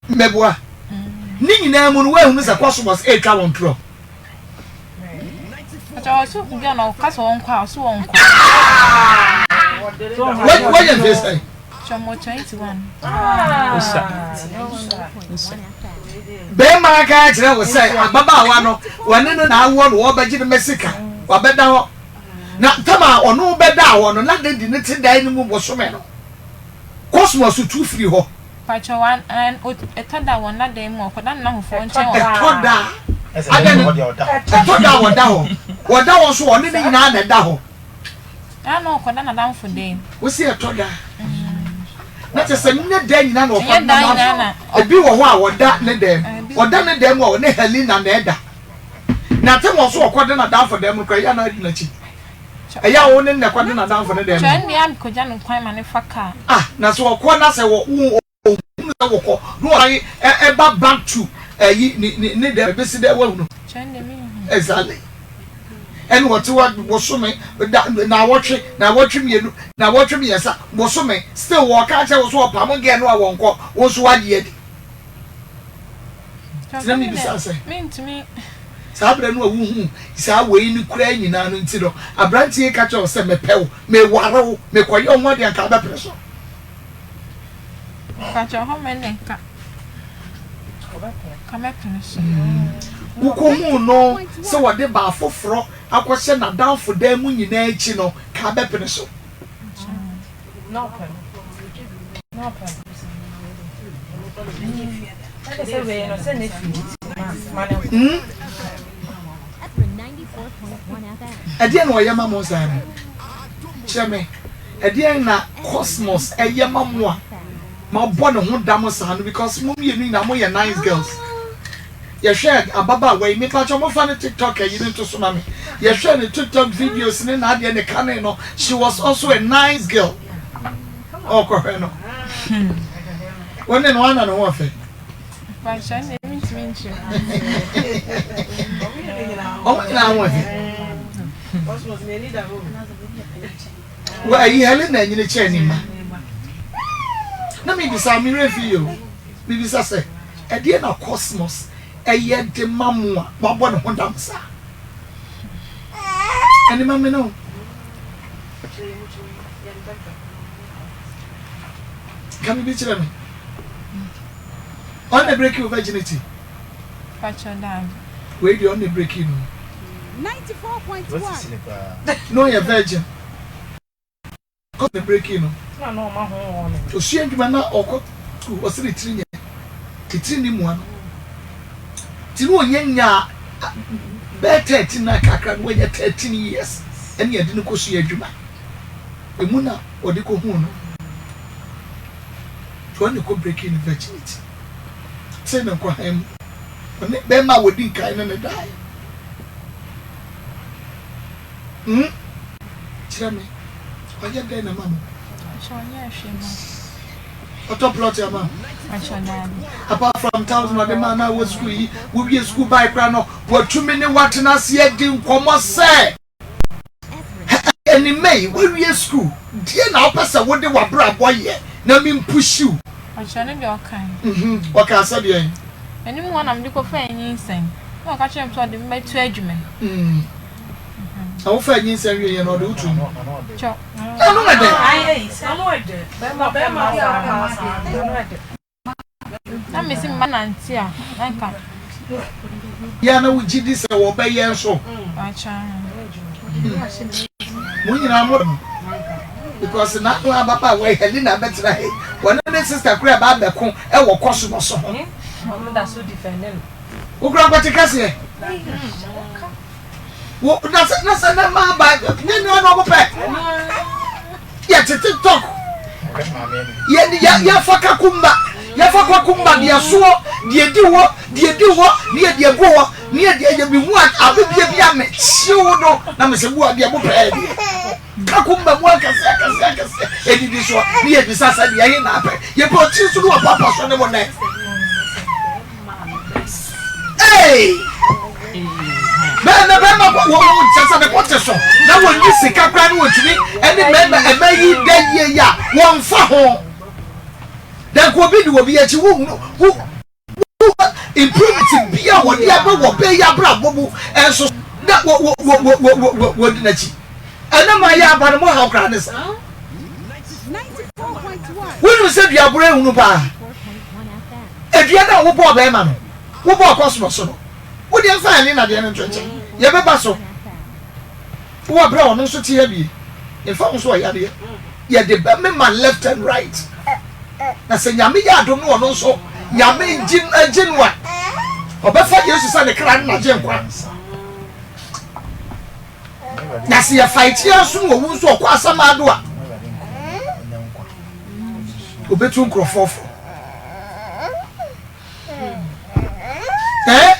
meboa ni nyina mu no wa hu se Cosmos e twa won tro acha so ku bia na ka so won kwa so won kwa what you face say chomo 21 be ma ka kire wo se ababa wa no wone no na awo no obaji ne Mexica wa beda ho na tama ono beda ho no na de ne ti dai ni mu bo some no Cosmos tu free ho pacho one and etada won na dem mo ko dan na ho fo nche won etoda etoda woda ho so one ne nyina na da ho no ko dan na dan fo dem wo si etoda na tese ne da nyina na ye dan na ebi wo ho a woda ne dem wo ne Helena na eda na te mo so okoda na dan fo dem ko ya na adi na chi eya wo ne na kwade na dan for ne dem Twen dia am koja no kwan ma ne faka na so ko na se wo wo ko no ai e ba back to yi ne dem be si there wo no twen de mi exactly and what so me na watch me na watch me yesa wo so me still walk out wo so pam ge no a won ko wo so ade adi tell me bisa say me sabra no awu hu sa we ni kura nyina no nti do abrantie ka cho se me pew me ware me koyo ho de anka ba preso ka cho ho me ne ka me preso wo ko hu no se wo de ba foforo akwose na dan fo dan mu nyina echi no ka ba preso no pen se we no se ne fi Edian wa yama mo sana. Cheme. Edian na cosmos yama mo. Ma bo ne ho dam sana because mum ye ni na mo ye nice girls. Ye share ababa we me pa cho mo fa ne TikTok you need to so na me. Ye share the TikTok videos ni na de ne kan no. She was also a nice girl. Oh ko no. One no one no one fe. Ba sha ne mi nchi. Oh na one. Well, you held in the chain. Let me be some review. Maybe say, at the end of cosmos, a year de mamma, but one Nkansah. And the mamma no. Can you be chilling? On the break of virginity. Patch down. Where do you on the breaking? 94.1. No, you're virgin. Got the breaking. no ma ho no To see you man or was the tree. It's in him one. Tino Yenya better 13 when you're 13 years and you didn't go see a Juma. The Muna or the Kohuno. To you could break in virginity. Say no for him. When Bema would be kind and die. Tell me, what you doing, Mama? What up, plot, your mom? Apart from 1,000 of the man I was school, will be a school by Crano, what 2 minutes watching us yet didn't come or say. And in May, when we are school, dear now, Pastor, what they were brought boy yet, no mean push you. I shall be all kind. What can I say? Anyone I'm looking for any thing. No, catch him to the my regiment. I will find you say you know do too. Chop. I know I'm missing my auntie. Yeah, no, we did this a obey so. Because now Papa way Helena better. One of the sister crab at the con, I will cost us. That's so defending. Who grab what you can say? Well, that's a number bag. You know, pet. Yet, TikTok. Ya Fakakumba. Ya Fakakumba, dear so, dear do what, near dear go, near dear be what, I will be a yammet. So, no, I'm a Sabu, dear Boped. Kakumba, one can say, and it is what, near the Sasa, the Ayana. You put you to do a papa on the one next. Hey! Just the quotation. Now when you see Captain with me, and the member and may dead ya one for home. Then will be at you who improve it be a what you pay your bravo and so that what did I? And then my yard by the more how grand is 94.1. when you said your brain, if you know who bought them, who bought Cosmos. What do you find in at the end of church? You have a basso. Who are brown, no so heavy. In fact, so I had here. Yeah, the man left and right. I said, Yami, I don't know, no so. Yami, Jin, what? Or before you said the crime, not Jim. Now, see a fight here soon, or who's so quite some adwa. Obetum Crofo. Eh?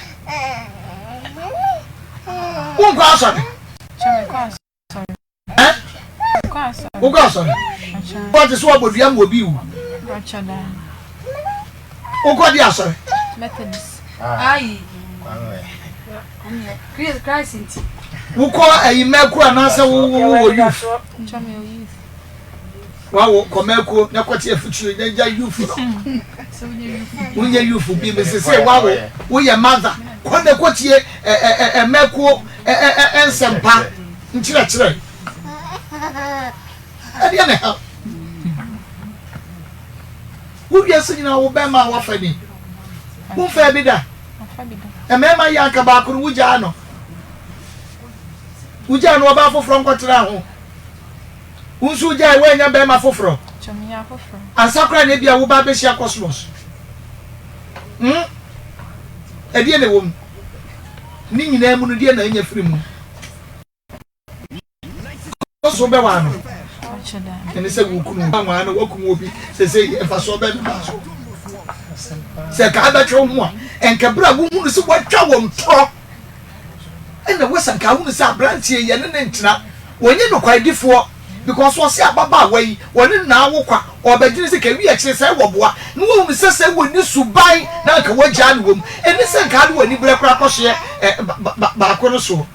One question. Who got some? What is what would you will be? Who got the answer? Methodist. Aye. Christ. Who call a Melco and answer who you? Wow, Comelco, Naquatia Future, then you for. When you for be Mrs. Wow, we are mother. When the quartier a Melco and some pa in church. At the other help. Who you singing our Bama Waffany? Who fair be that? A man, my Yankabaku, Wujano. Wujano about from Cotrao. Who's Uja when you bear my fofro? And Sakra Nebia will buy Bessia Cosmos. A dear woman. Ning name on the dinner in your free moon. Also, Bewano. And they said, Wukum, Wokum will be, say, if I saw better. Say, Cabachon, and Cabra woman is what Jawum talk. And the Western Cow is a branch here, and when you know quite before. Because what's your baba way, when now or by Jinny can be exercised, no one says when you should buy now can watch Jan room, and this can't when you break across here, back on the show.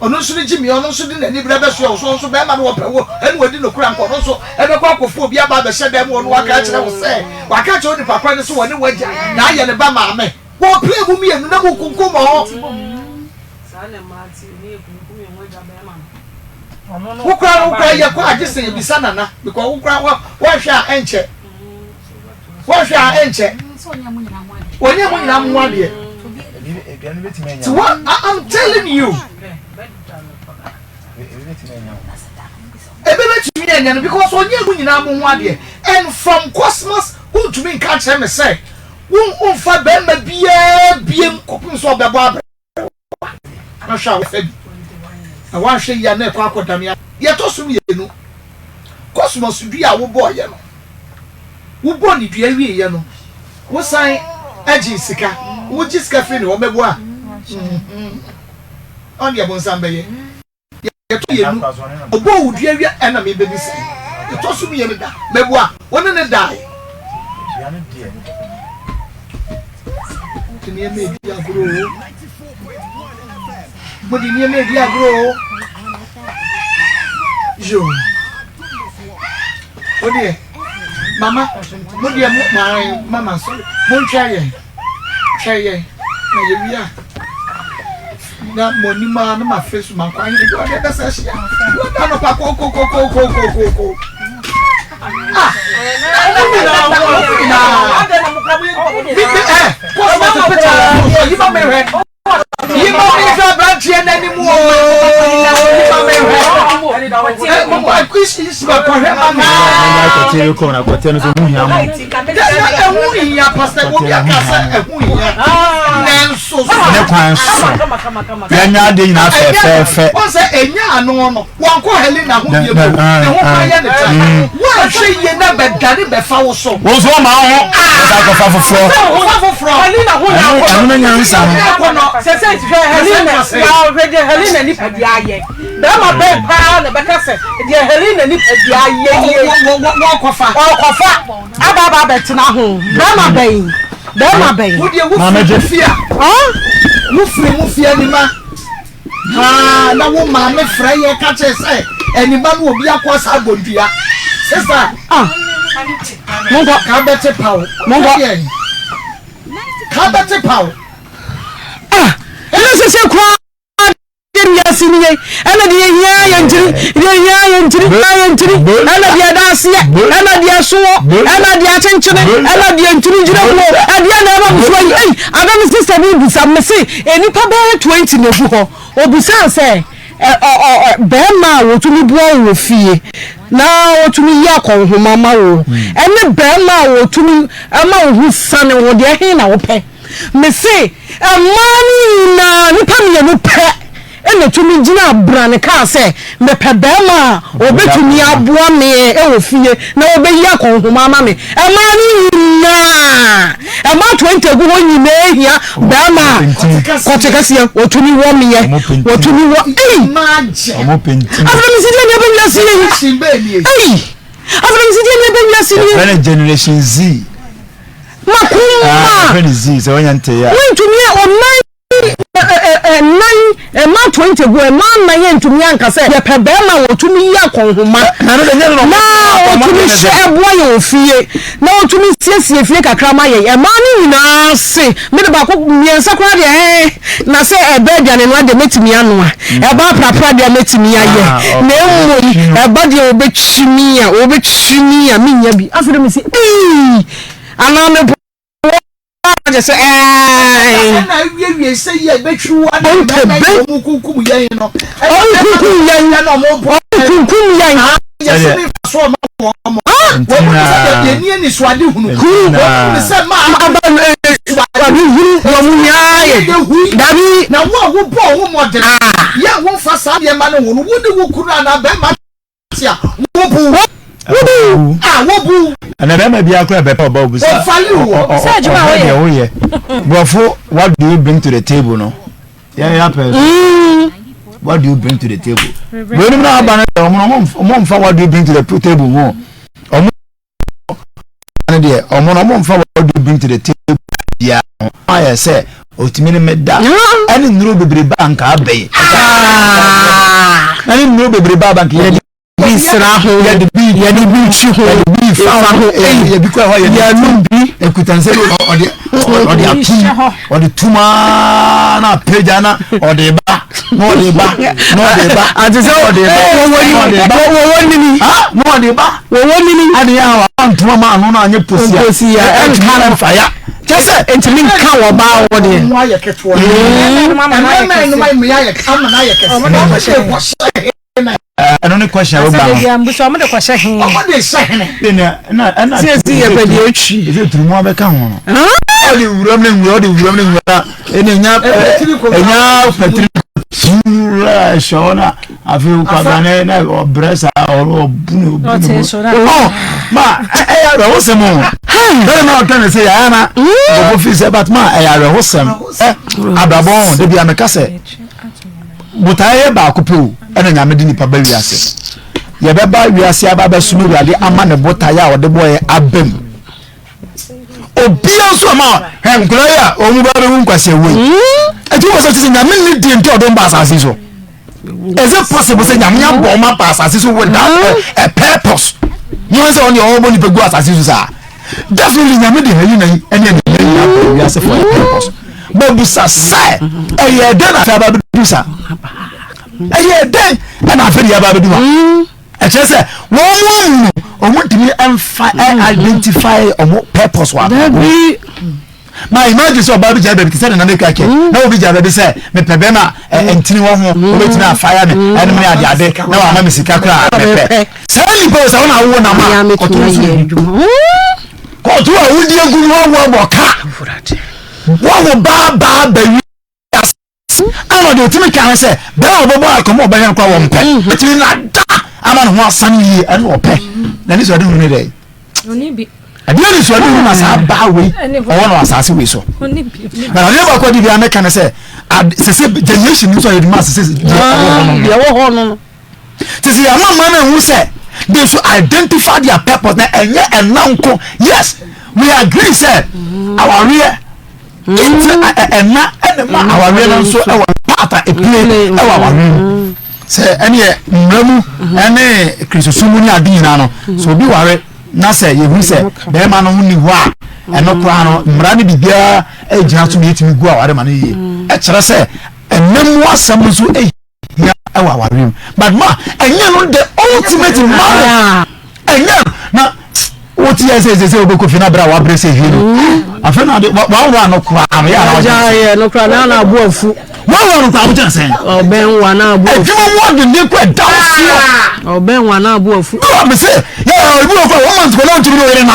Or no, should Jimmy, or no, shouldn't any brother show, so bad man, and we didn't cramp also, and a cocophobia by the shed them on what I will say. Why can't you only papa so when you went now you're the Bama me? What play with me and no one come on? Who cry your quite just say, Bisana, because who cry what shall enter? What shall enter? When you're one year. So what I'm telling you, because when you're winning, 1 year, and from Christmas, who to me catch him and say, won't for them be a cooking so the barber. I shall say. I want to say, you're never quite damn yet. Also, you know, Cosmos be our boy, you know. Who born it, you know. What sign, Jessica, who just cafe or Mebois? On your Bonsambe. You know, a boy would hear your enemy, baby. It also me, Mebois, one in a die. Can you make me grow? But in your media grow, Joe. Oh dear, Mamma, what dear, my mamma, won't try ye. Now, Monima, my face, my crying, that's a shit. What kind of coco. You don't branch anymore. My Christians were Helena ni padiaye. Bema be pa na beka se de Helena ni padiaye. Wo kofa. Aba betina ho. Bema be. Wo de wo fia. Wo fia ni ma. Na wo ma me fra ye ka che se eni ba no obi akosa agondua. Sister, Mongo ka bete pawo. Mongo ka bete pawo. Let's say, yes, and the attention, and the intelligent, and the other, I don't sister will be some say, and you probably 20 in the book, or besides, say, Bema will to be born with fee. Now to me, Yako, who mamma, and the Bema will to me, a man whose son and what their hand I will pay. Me say, a money na nipa me no pe e na tumi gina brane ka say me pe bema obetumi aboa me e wo fie na obeyi akonhoma ma me a money nyina e ma 20 gu ho nyina ehia ba ma kotekase otumi wo meye otumi wo manje omo penti aframisidi ne benya sini aframisidi ne benya sini generation Z makuma friend Z so wanyante ya wontumi online ma 20 go ma na ye ntumi ankase ye pe be ma wotumi ya konhoma na no de nyelo no wotumi she eboa ye ofie na wotumi siesie fie kakra ma ye ma ni nyina se me de ba ko miensa kwa de na se ebe aduane no de metimi anu a e ba prapra de metimi aye na emu e ba de obechimi a minya bi afere me se ana me just say na we say ye betru wa na mo kunkum yen no kunkum yen na mo kunkum yen yes me so ma mo ye ni ni swade hunu we say ma swade hunu wo mu nyaye dabi na wo bo wo model ya wo fa sa ye ma no wo de wo kuru na be ma tia wo bu wobu and then be akra be pa babu say say juma wo ye Brofo, what do you bring to the table no yeah what do you bring to the table we no na ba na omo mfa what do you bring to the table mo omo na de omo mfa what do you bring to the table ya I say otimi ne meda ani nuro bebre bank abai ani nuro bebre bank ye Bisra ho ya de bi chi ho fa ho ya bi kwa ho ya lumbi ekutanse odi atu odi tuma na peja na odi ba no odi ba ati se odi ba wo nini no odi ba wo nini adi ya wa ntuma ma no na anye posi ya entana fire kese entimi nka wo ba wo de no aye keto mama no ya ye kama na ye kese no she wo I don't know question about that. I'm so much question. What they say? Na see e pe di ochi. Is it trumo be kan ho? Ah? Odi wuramne na enya petri sura shona afi kwagane na obresa or bunu. Oh, ma ya re hosem o. Very now can say ya na. Obofour say but ma ya re hosem. Abrabon de bia meka say. Butaye ba kupu ena nyamedi nipa ba wiase ye beba wiase aba ba sunu wiade ama ne butaye a ode boye abem obia so ma henkura ya omu ba be nkwase we ati wo so tisi nyamedi di nti odon ba asase so is it possible say nyamya bo ma pa asase so with that a purpose you say on your own nipa go asase so sa definitely nyamedi hayi na ene ne wiase for a purpose babusa sai eye den afa ba busa eye den na afa ya ba beduma e che say won omutimi identify omo purpose wa ma imagine so ba bi jabe bi say na make ake na obi jabe bi say me pebe na entini wo ho obetimi afire me ene me ade na wa ma me sika kra pepe say ni po say na wo na ma ko to a wudi aguru wo boka wo ba wi ano de timi kan se da obobo Akoma oba hen kwa wo mpe timi na da ama no ho asan yi ene ope na ni so de hunu de oni bi ade ni so de hunu na sa ba we o no asase we so oni bi na le ba ko di bi ameka na se se generation ni so ye ma se ya wo ho no se ya mama na hu se they should identify their purpose na enye enanko yes we agree say our real ma aware no so e wa pata e play e wa ware se ene mramu ene kristosumu ni adina no so bi ware na se ye hu se be ma no ni ho a eno kra no mra ne bibia e gina so yetimi gu aware ma no ye e kire se enemu asam so e ya e wa ware but ma enye no the ultimate man enye na what you say obeko fina bra wa brese hiro afena de wa no kwa ya no kwa na abuafu wa no kwa buja sen oben wa na abuafu e mo de ne kwa dawo oben wa na abuafu no me say ya ibu of one month ko na ntumi no yere na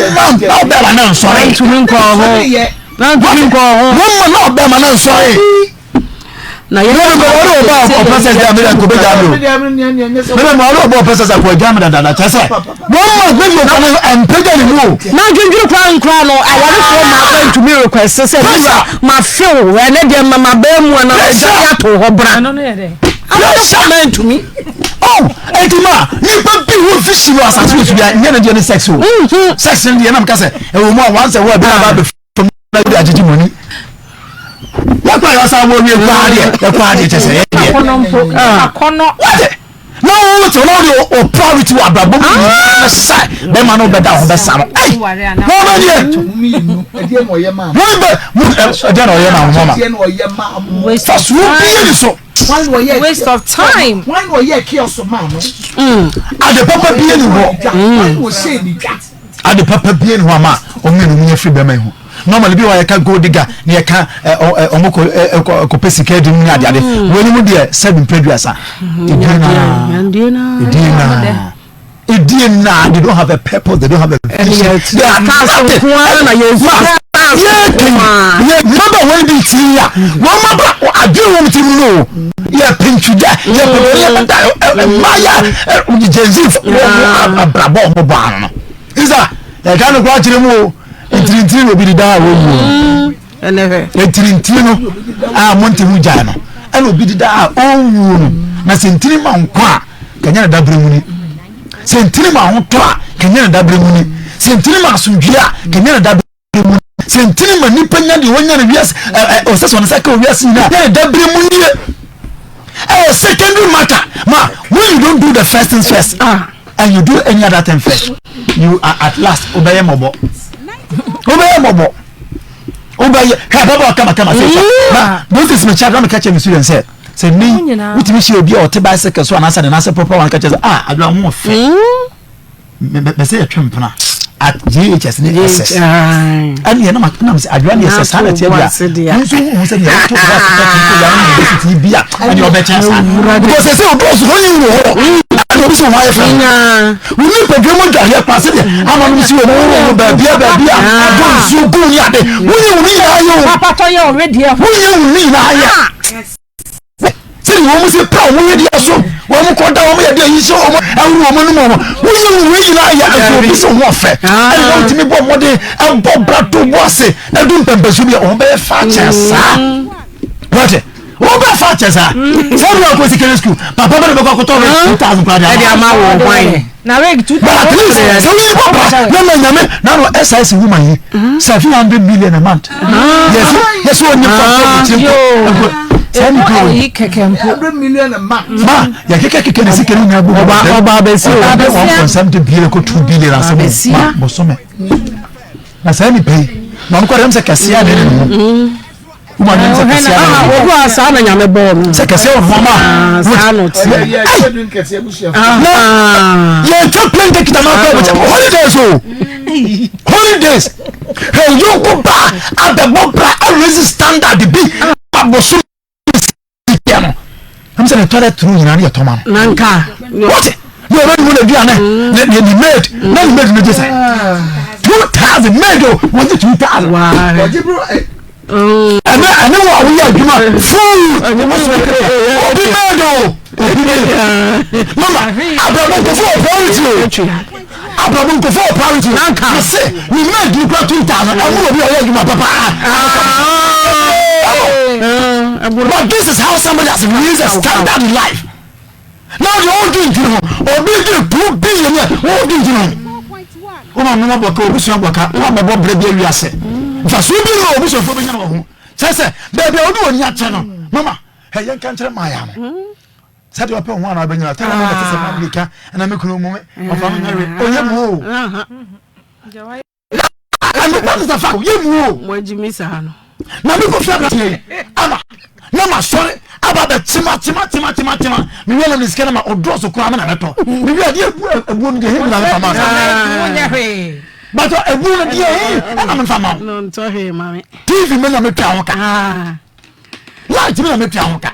na oben wa na sorry ntumi nko ho na ntumi nko ho mo na oben ma na sorry na ye o process dey am ko be jam no me o process ko jam da chese one month me ko am page ni mo na dwundwuru kra no awale fo ma fa ntumi request say ma feel we na dey mama ba mu na ya to ho bra no no ye dey ama ntumi oh etima ni pa bi wo fishi no asase wo bia nye na dey sex o sex ndi na mka say e wo mo once wo bia ba be from na dey agiji money ya kwa ya sa wo wi kwa de chese ye de akono no to no o priority wa brabo na sai be ma no be da ho be sa no ai no no ye mi nu e de mo ye ma mo be e de no ye ma mo ma waste of so waste of time why no ye kioso ma no ade papa bi ni ho why no say ni ade papa bi ni ho ma o me no me free be ma hu normally bi wa ya ka go diga na ya ka omoko ko pesika di mu ade woni mu de 7 producer Edina, they don't have a purpose, they don't have a vision. They are casting one and you remember when they see ya. One I do want to know. Yeah, pinch you there. Yeah, Maya, Joseph, a brabo mobile. Is that they can't watch them all. It's will be the down. And never. It's Trintino, Monte Mujano. And will be the down. Oh, Nasentima on qua. Can you double money? Sentinima on toi, can you double money? Sentinima Sungia, can you double money? Sentinima Nipanya, the 1 year, yes, or such on a second, yes, double money. Secondary matter, ma, when you don't do the first things first, and you do any other thing first, you are at last obey a mobile. Obey a mobile. Obey, come, say, don't this my child, I'm catching the student said. Say me, which means you will be or to bicycle so an answer and answer proper one catches. I don't more me say a trimpana at GHS and you know, I run your sanity. And your better because I say, those who you know, we need to go to your passage. I'm on you, baby. So good, yeah. Papa, you're already here. Say you almost a power with your soul. One quarter of your show, and woman, we really like so warfare. I want to be more than a Bob Brato was it. I don't remember you be on by fatches. What? Over fatches are. Tell me what secondary school. Papa, go to 2,000 wine. Now, now, SIS woman, 700 million a month. Yes, yes, 100 million a month. Ma, ya keke ni sikeni na bu oba besi o 1.7 billion ko 2 billion asem ma bosome na sai ni pay na ko dem se kasia de no uma nem se kasia na ogo asa na nyame bo se kasia o mama sa no ti ya dun kasia bushia ya to plan de kitama ko holidays o holidays hey you go back at the bomba always standard be abosu I'm saying toilet through in any toman. Nanka. What? You already want to do an the maid. No maid no just 2,000 maid was it 2,000. Wow. I know what we are doing. Food. Mama, I'm before priority. Nanka. I say we made you 2,000. I will be my papa. But this is how somebody has raised a standard in life. Now you're all doing it, or building 2 billion, all doing it. Oh, I'm not going to work out. I'm about to break your asset. Just we do know, we should probably know. Say, baby, I'll do on your channel. Mama, hey, you can't tell my arm. Set you up on one, I've been a time and I make no moment of family. Oh, you move. And what is the fact? You move. Where'd you miss her? Na me ko fiaka tie ama na ma sore aba ba tima me wela ni skena ma odro so kwa na meto me wi ade ebu no de he na fa ma wonya hwe but ebu no de he na me fa ma no nto he mami TV me na me twa ho ka light me na me twa ho ka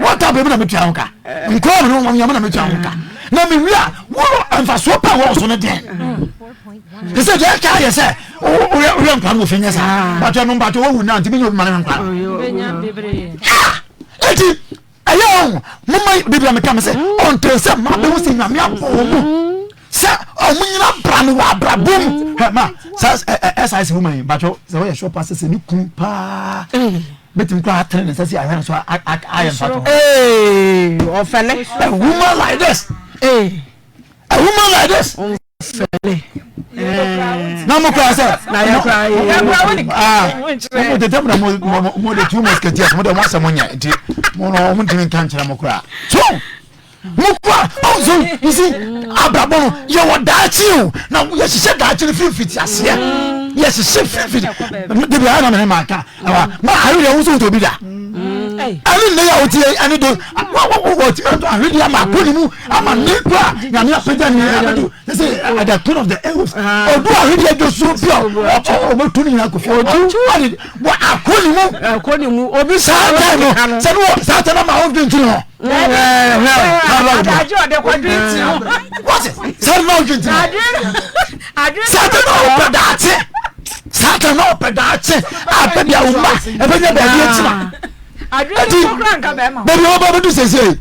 what up me na me twa ho ka nko no mo na me twa ho ka na me wi a wo anfa so pa wo so no den they say they can't say we don't come with finish but you know but we will not be your man eti ayo mama bibi ameka me say on to say ma be wo say nyame apomo say omunyina bra no wa bra bom ma SIS woman bacho say we show pass say ni kun pa betim kwa train say I want so I am part ofele a woman like this a woman like this ofele na mo kwa say na ya kwa mo de dem na mo de two musketeers mo de mo samonya enti mo no mo ntimi kan kira mo kwa so mukwa also you see abrabon you want that you now yes she that you feel fit ase yes she fit the be ana me maka ma aru ya wuso to bi da ani ne ya oti ani do what to aru ya ma ko ni mu ama ne kwa ya me apeda ni abedu say at the turn of the elves odu aru ya do so bi o mo tuni na ko fi odu wa akoni mu obi sa no se no sa ta na ma o bi ntino Ajo de kwadwiti. What? Say no drinking. Satan no pedate. Abia uma. Ebenya ba bi etima. Adwiti kokra nka be ma. Baby oba do say.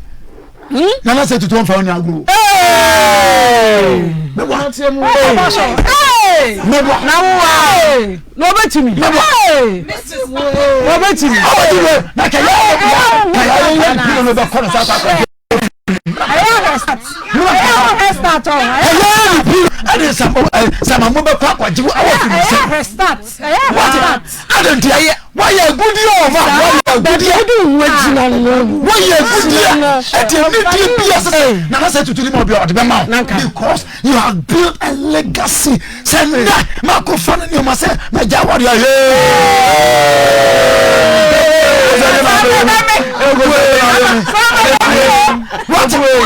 Nana say to fa oni agro. Me wa tie mu. Me wa. Na wo. No betimi. No betimi. Na ka ya no be kono sa ta. Some mobile park what you start. I don't hear why you good over. Now say to him because you have built a legacy. Send that microphone you must say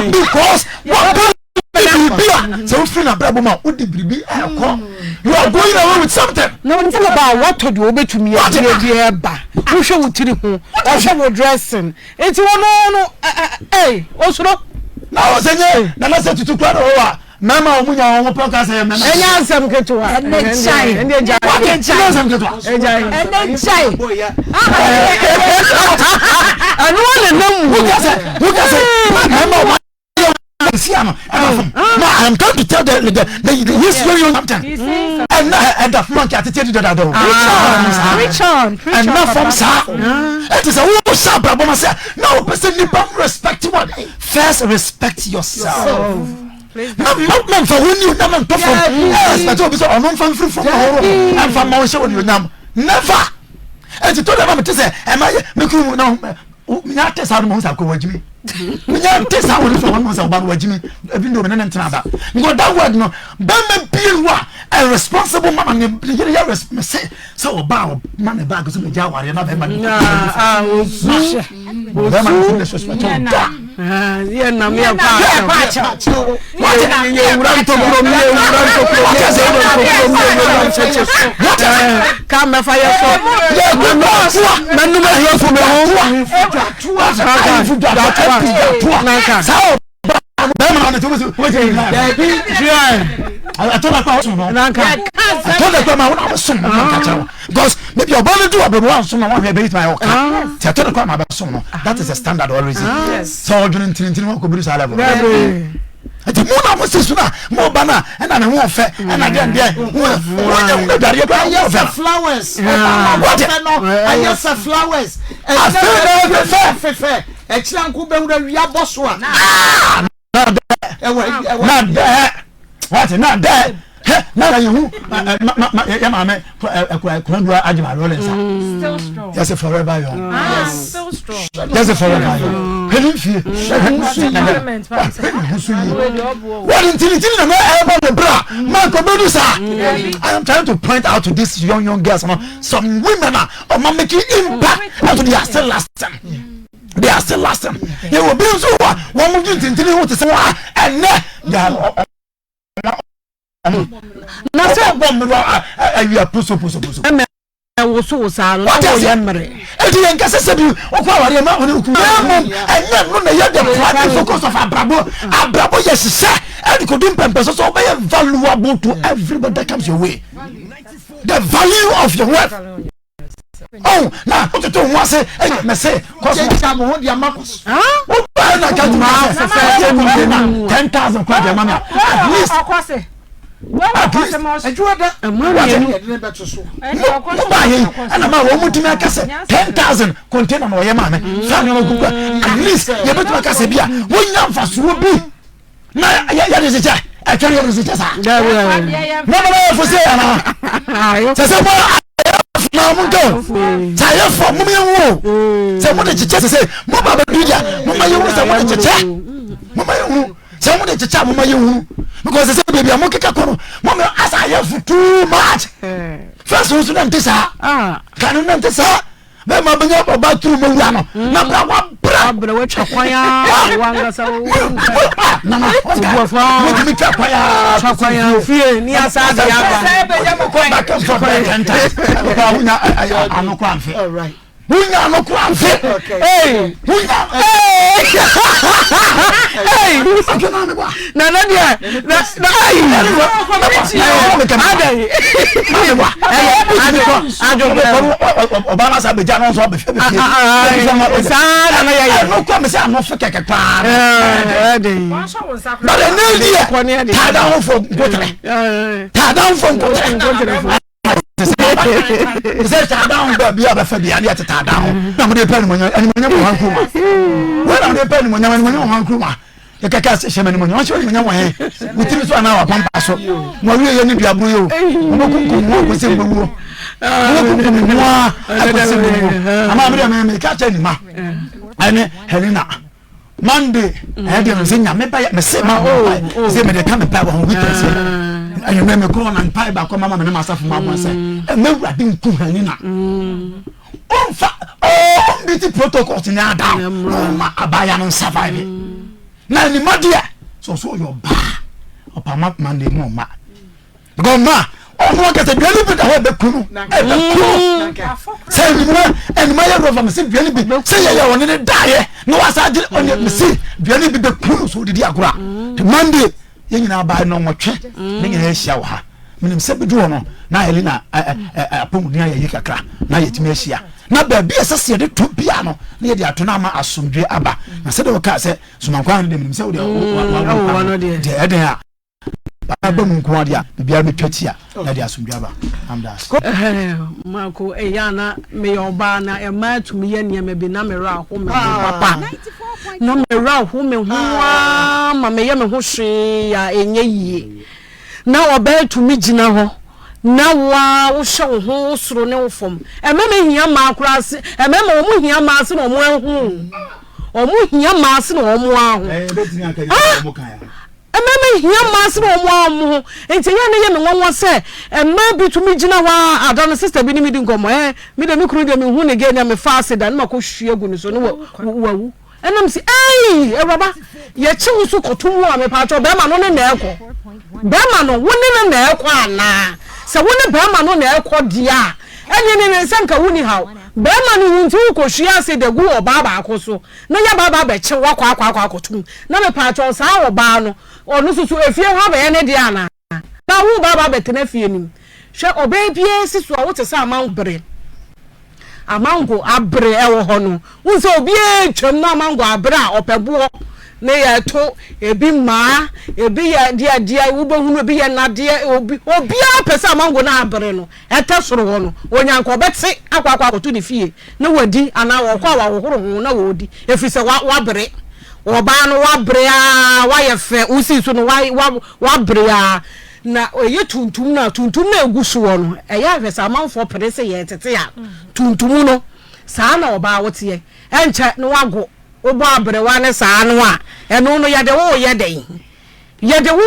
because what so friend abraboma wo de bribi akọ you are going away with something no tell about what to do obetumi e ba wo hwe wo tiri ho wo hwe wo dressing enti wo no osuro na o senye na na se tutu kwa ro wa mama omunya wo podcast e mama enya nsem ketewa ene chai nsem ketewa ene chai anu le nam wo ka se mama I am going to tell the history of something. And the front at the Preach on. And not from sir. It is a woman sir, but no person you respect what. First respect yourself. Not for when you never talk from. Yes, but also I'm from and from my show you now. Never. And you told them to say, am I making no? Not test how most are going me. Test how we from one about what Jimmy even though and about. Because that word no Bama be a responsible man and say so about man about because the Jawa and not man. That is a standard always. So the moon was this more banner and I won't fair and again flowers. What? I just have flowers. A chunk who be with a bosswa. Not that. What? Not that. Now you still strong. That's a forever young. Still strong. That's a forever young. What I am trying to point out to these young girls. Some women are making impact and they are still lasting. They are still lasting. They will be so one of you to say and they are na se bom no awia puso wo so sa no wo yemre edi en kase se bi okwa ware ma woni ku anya no na ya the prime focus of abrabo yes se and ko dum pempe so be valuable to everybody that comes your way. The value of your work oh na ototo ho ase me say cause am ho dia makos o ba na ka ma 10,000 kwa dia mama at least Akose. Ejuada ne beto so ba ye ana ma wo mutumi akase 10,000 container no ye ma me fa no kuka at least ye beto akase bia wo nya mfaso bi na ya de secha atwa ye de secha sa no fo se ana se mo na mo go sa ye fo mo ye wo se mo de cheche se mo ba ba dia mo ma ye wo se mo de cheche mo ma ye wo se mo de cheche mo ma ye wo because say baby am keka kono mo me asa ye for too much first so na ntesa kanu na ntesa be ma benya ba tru mo wura no na bra wa bra wa chakwan ya wanga sa wo na na wo fa mo chakwan ya fie ni asa da ya ba ba ka so ba kanta ba hunya anoko amfe all right hunya anoko amfe hunya na dia na ai Obama sa beja no so be fe be sa na ya no kwa me sa no fe keke pa but no dia ta down for gotre ta down for gotre se ta down ba bia ba fa bia ne ta down na mo de pe ni mo nya mo han kuma wala mo de pe ni mo nya mo han kuma e kaka se shema ni mo nya mo nya mo he utimi so ana wa pampa so mo wi ye ni bia bru yo mo kunkum mo ko se mbu mo kunkum mo a se mbu ama me ka cha ni ma ane Helena Monday I dey say nya me ba me se ma se me de ka me pa wa witness ayo me ko na pa ba ko mama me na safu ma mo se me wura din ku Helena onfa biti protocol ni ada ma abaya no survive na ni madia so your ba opama Monday mo ma go ma ono ka se biani bi da ho be kunu say ni ma en ma ya rofa me se biani bi say ya woni ne dae no wasa je on me se biani bi be kunu so didi akura Monday ye nyina ba no nwotwe ne nyina ehia wo ha minim se bi do no na Helena apomu ni ayi kakra na yetimi ehia na ba bi esese de to bia no na ye de ato na ma asomdwe aba na se de wo ka se sumankwan de minim se wo de de eden a ba mu nko ade a bia me twati a na de asomdwe aba am das mako eyana me yoba na e ma tumi ye niam bi na me ra ho me papa na me ra ho me ho ma me ye me ho hwe ya enye yie na oba tumi gina ho na wa wo hwe ho soro ne wo fom e ma me hia ma akura se e ma mo hia ma se no mo ho o mo hia ma se no mo aho betini aka yi mo kan ya ememe hia maase no mo amu enti ya ne ye me wonwo se emma bitumi gina wa adana sister bi ni mi di nkomo mi de mi kuru de mi hu ne ge na me fa ase da na mako hwie gu ni so no wawu enam si baba ye chiwu su kotum wa me pa cho be ma no ne na ekọ be ma no woni ne na ekọ ana se woni be ma no na ekọ dia enye ne nsanka woni hawo be ma no hunti ko hwie ase de gu oba ba akoso na ya baba be chi wa kwa kotum na me pa cho sa oba no onu susu efie ho ba ye ne dia na na wu baba betena fie nim hwe obebie sisu a wote sa amanbre amango abre ewo ho no unse obie twam na amango abre a opebo ne ya to ebi ma ebi ya dia wo behunu ebi ya nade obi apesa amango na abre no etesoro ho no onyanko beti akwa akoto ne fie na wadi ana wo kwa wa wohoro ho na wodi efise wa bre oba no wa bre a wa ye fe usi so no wa bre a na oye tuntum na egusu wo no eya afesa amanfo perese ye tete ya tuntum no saa na oba wote ye enche no wago obo abre wa ne saa no a eno no yede wo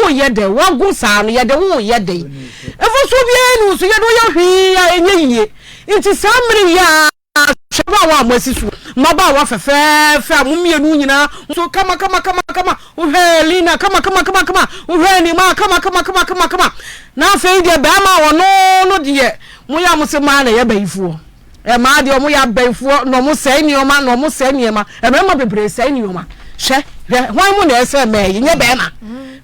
yede wago saa no yede wo yede efo so bia nu so yede wo ya hwi ya enye yie nti samri ya shaba wa mwesisu maba wa fefe amumienu nyina so kama Helena kama uhe ni ma kama na fe de ba ma wono no de mo ya musema na ye baifuo e ma de mo ya baifuo no mo sai ni oma no mo sai ni ma e ma bebre sai ni oma hwe hwan mo na ese me ye be ma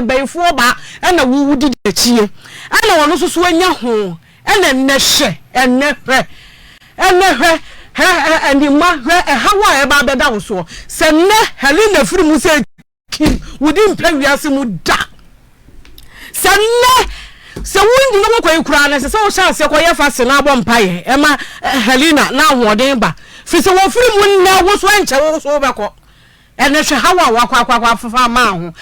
ye bayfo ba na wu di chie ana wono so so anya ho na nnehwe ennehwe and the man how ba beda wo so se ne Helena firi mu se kim wudin pawiase mu da se ne se wundi no ko ikura na se wo sha se ko ye fa se na abo mpaye e ma Helena na ahoden ba fi se wo firi mu na wo so enche wo so be ko ennehwe how wa fa ma ho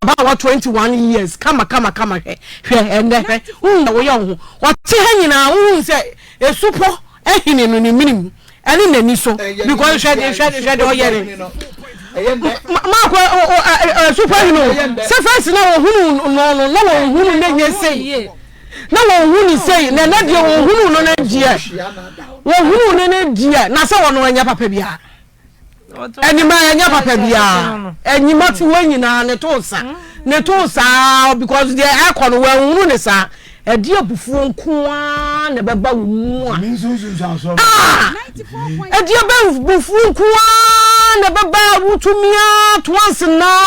about 21 years kama hwe ennehwe na wo ye ho wo te ha nyina wo se esupo ehini no ni minim eni nani so because shade oyere Mako super no se first na wo hunu no na wo hunu na nye sei na wo hunu sei na de wo hunu no na dia wo hunu na dia na se wo no anya papa bia eni ma anya papa bia eni ma ti wanyina ne to sa because they akọ no wo hunu ne sa edi Obufour nkoa na beba wo mu a edi Obufour nkoa na beba wotumia twanse na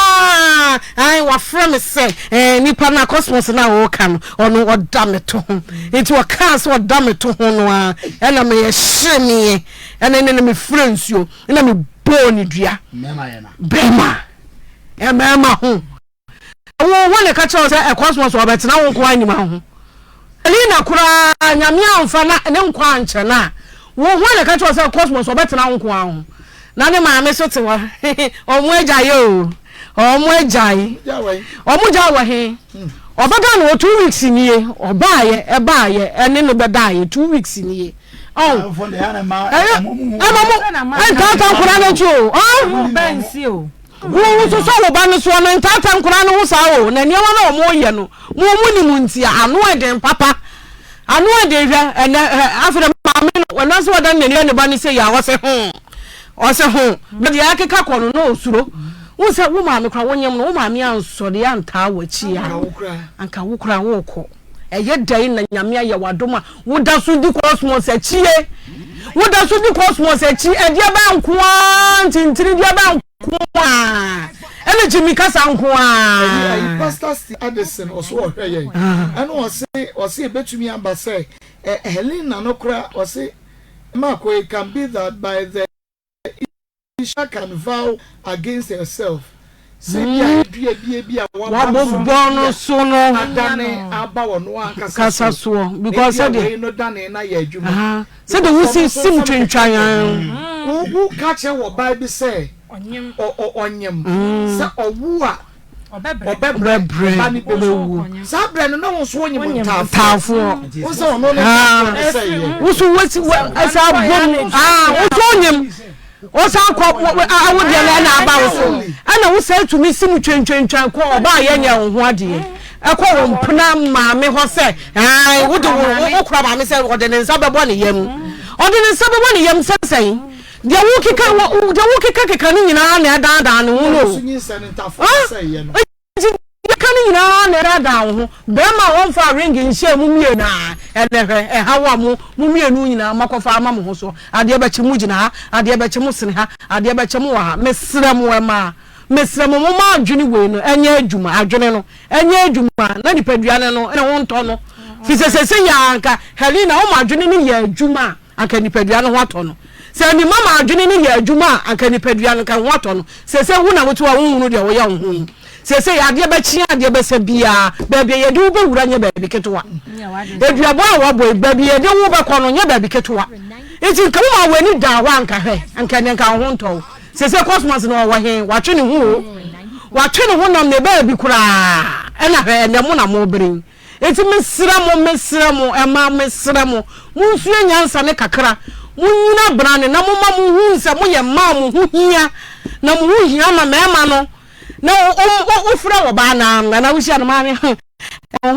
ai wa frame se nipa na cosmos na wo kan ono odameto enti wa cast odameto ho no a ena me ye hyeme ena me friends yo ena me boni dua mema ho wo ne ka chawo se cosmos obetena wo nkoa nyima ho Elina kura nyamia amfa na ne nkwa nche na wo ho na ka cho se cosmos obetena nkwa ho na ne maame so te wa omu ajaye o omu ajaye omu jawa he obada no 2 weeks niye obaaye ene no bedaye 2 weeks niye oh for the animal enta kura na chu oh bensi o wo so wo ba no so na ntata nkura no wo sa o na niwa na omo ye no mo mu ni muntia anu eden papa anu eden hwa ene afre maame no na so wadan ne ne ba ni se ya wo se ho be ya akeka kono no osuro wo se wo maame kra wonyem no wo maame ansode ya nta wachi ya anka wo kra wo ko eye dai na nyame ya wadoma wo da so di cosmos achie wo da so di cosmos achi e dia ba nkoa ntintiri dia ba ene Jimmy kasa nkoa Pastor Addison also ohwe and o say betumi amba say Helena no kra o say Mako can be that by the Isha can vow against herself say bia wa bono so no adane aba wono ankasa so because say no dane na ya adwuma say the wo sim twentwan wo catch wo Bible say onyem sa owu a obebre bani bewu sa bre no wo so onyem tafo wo so no no say wo so wati asa bom wo so onyem wo sa kwa awo de na aba wo so ana wo sa tumi sim twentwan ko oba ye nya wo ho ade e ko wo mpna maame ho se ai wo de wo kura maame se wo de ne nsa bebo ne yam ode ne nsa bebo ne yam sesai de wo keka ni nyina na dada ne wo no sunyi sene ntafo sai ye no kan nyina na rada wo be ma won fa ring nhye mu mie na enehwe hawa mu mie nu nyina makofa ama mo so ade be chemu gina ha ade be chemu sene ha ade be chemu wa ha mesrem we ma adwini we no enye adwuma adwene no enye adwuma na nipadua ne no ene wo nto no fi se ya anka Helena o ma adwene ni ya adwuma anka nipadua no ho ato no se ni mama adwene ni ya adwuma anka nipadua no kan ho ato no se hu na wotu wa hu de wo ya hu se ya de ba chi ade ba se bia ba bia ye de wo ba wura nya ba bi ketewa eduabo a wo boy ba bia de wo ba kono nya ba bi ketewa enti nka mo ma wani da wa anka hwe anka ne nka ho nto se cosmos no wa he wa twene hu nam ne ba bi kura ena hwe ne mo na mo brin enti mesra mo ema mesra mo munsuye nyansa ne kakra munyina brane na moma mu hu nsa mo ye ma mo hu hia na mo hu hia ma mema no na o fura wo ba na wuhia no ma me ho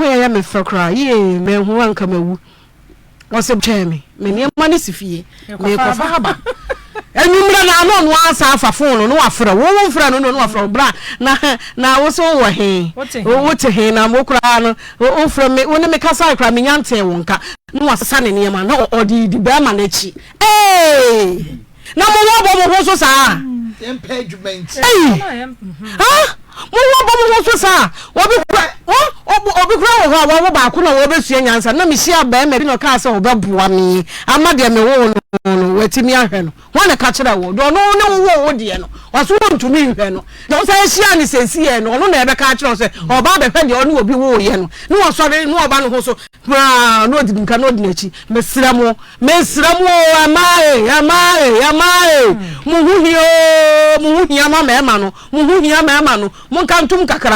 ye me fakra ye me hu anka mawu wo se chemi me ne ma ne sifie me ko fa haba enumra na no asa afa phone no afra wo fura no afra bra na wo so wo he wo te he na mo kura no o fra me woni me kasa kra me nyante wo nka no asesa ne ne ma na odi di ba ma na chi na mo wo bo so sa impediment mo wo so sa obi kura wo ba ku na wo be sua nyansa na me hia ba ma bi no ka se wo be boa me amade me wo no wetimi ahwe no wona ka kira wo do no ne wo de no waso wontumi hwe no do so hia ni sensi ye no no na ebe ka kira se oba be hwe de ono obi wo ye no ne wo so de no oba no ho so no di nka no di nachi mesira mo amae mu hu hia ma no mu hu hia ma no mun kan tum kakara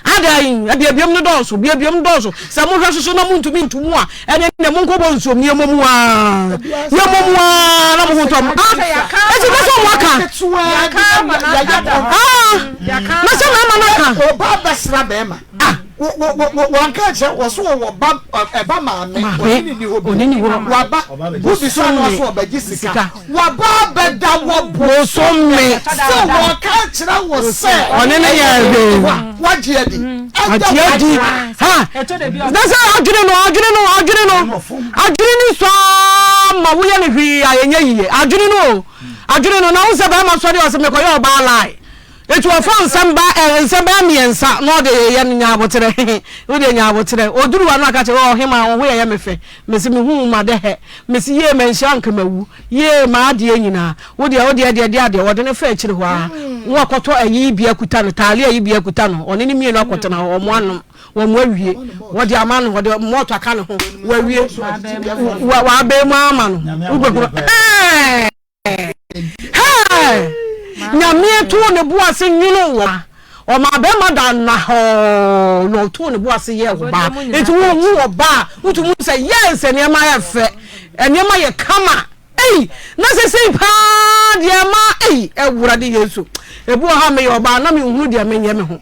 adai abiam no doso biam doso sa mo hwa so na muntumi ntumu a ene ne mo nkobo nso mi emomu a na mo hoto eti ko so mo aka na se ma na o ba besra be ma wan ka che wo so wo ba eba ma me oni ni wo wa ba bu bi so no so ba jisika wa ba be da wo bo so me so wo ka chira wo se oni ne ya be wa jiedi ha that's adwene no so ma wo ye ne hwi ayenye yiye adwene no na wo se ba ma so de o se me ko yo ba lai etu afan nsamba miensa no de ye nya abotere wo de nya abotere oduru wa no aka che o hema wo ye mefe mesi me hu ma de he mesi ye menhia nka mawu ye ma ade nyina wo de wo de ne fa akire ho a wo akoto ayi bia kuta no tale ayi bia kuta no one ne mie no akoto na o mo anom wo mo awie wo de ama no wo de moto aka no ho wo awie wa be mo ama no wo gbegro nyame to ne buase nyino wo o ma be ma da na ho no to ne buase ye wo ba eti wo ba utu mu se yes ene ma ye fe ene ma ye kama na se sei pa de ma ewurade Yesu ebu ha me ye ba na me hunu de me nye me ho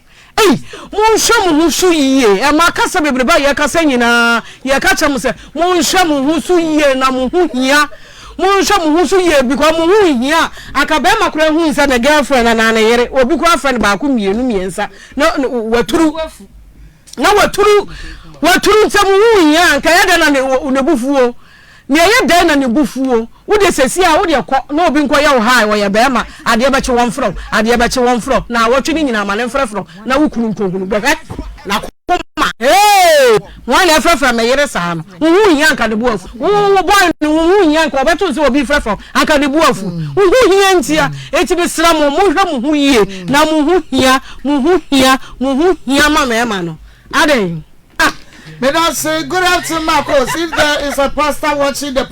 mo nhwe mo husu yiye e ma kasa bebreba ye kasa nyina ye ka cha mo se mo nhwe mo husu yiye na mo hu hia Munsha muhusu ye because mu hu hia akabe makura hu nsa na girlfriend na na yere obi kwa friend ba ku mienu miensa na waturu nsa mu hu hia nka ya da na ne bufuo ne ye da na ne bufuo wo de sesi a wo de kɔ na obi nkɔ ya wo hai wo ye be ma ade be che won fro na wotwe nyina ma ne mfrefro na wo kunu nkohunu be na koma one efrefra me yere sa no hu hia nka de buafu wo boy no hu hia nka obeto se obi frefra aka de buafu hu hia ntia eti be sra mo hwa mo hu yie na mo hu hia ma no ade may I say good afternoon, Maa Akos. If there is a pastor watching the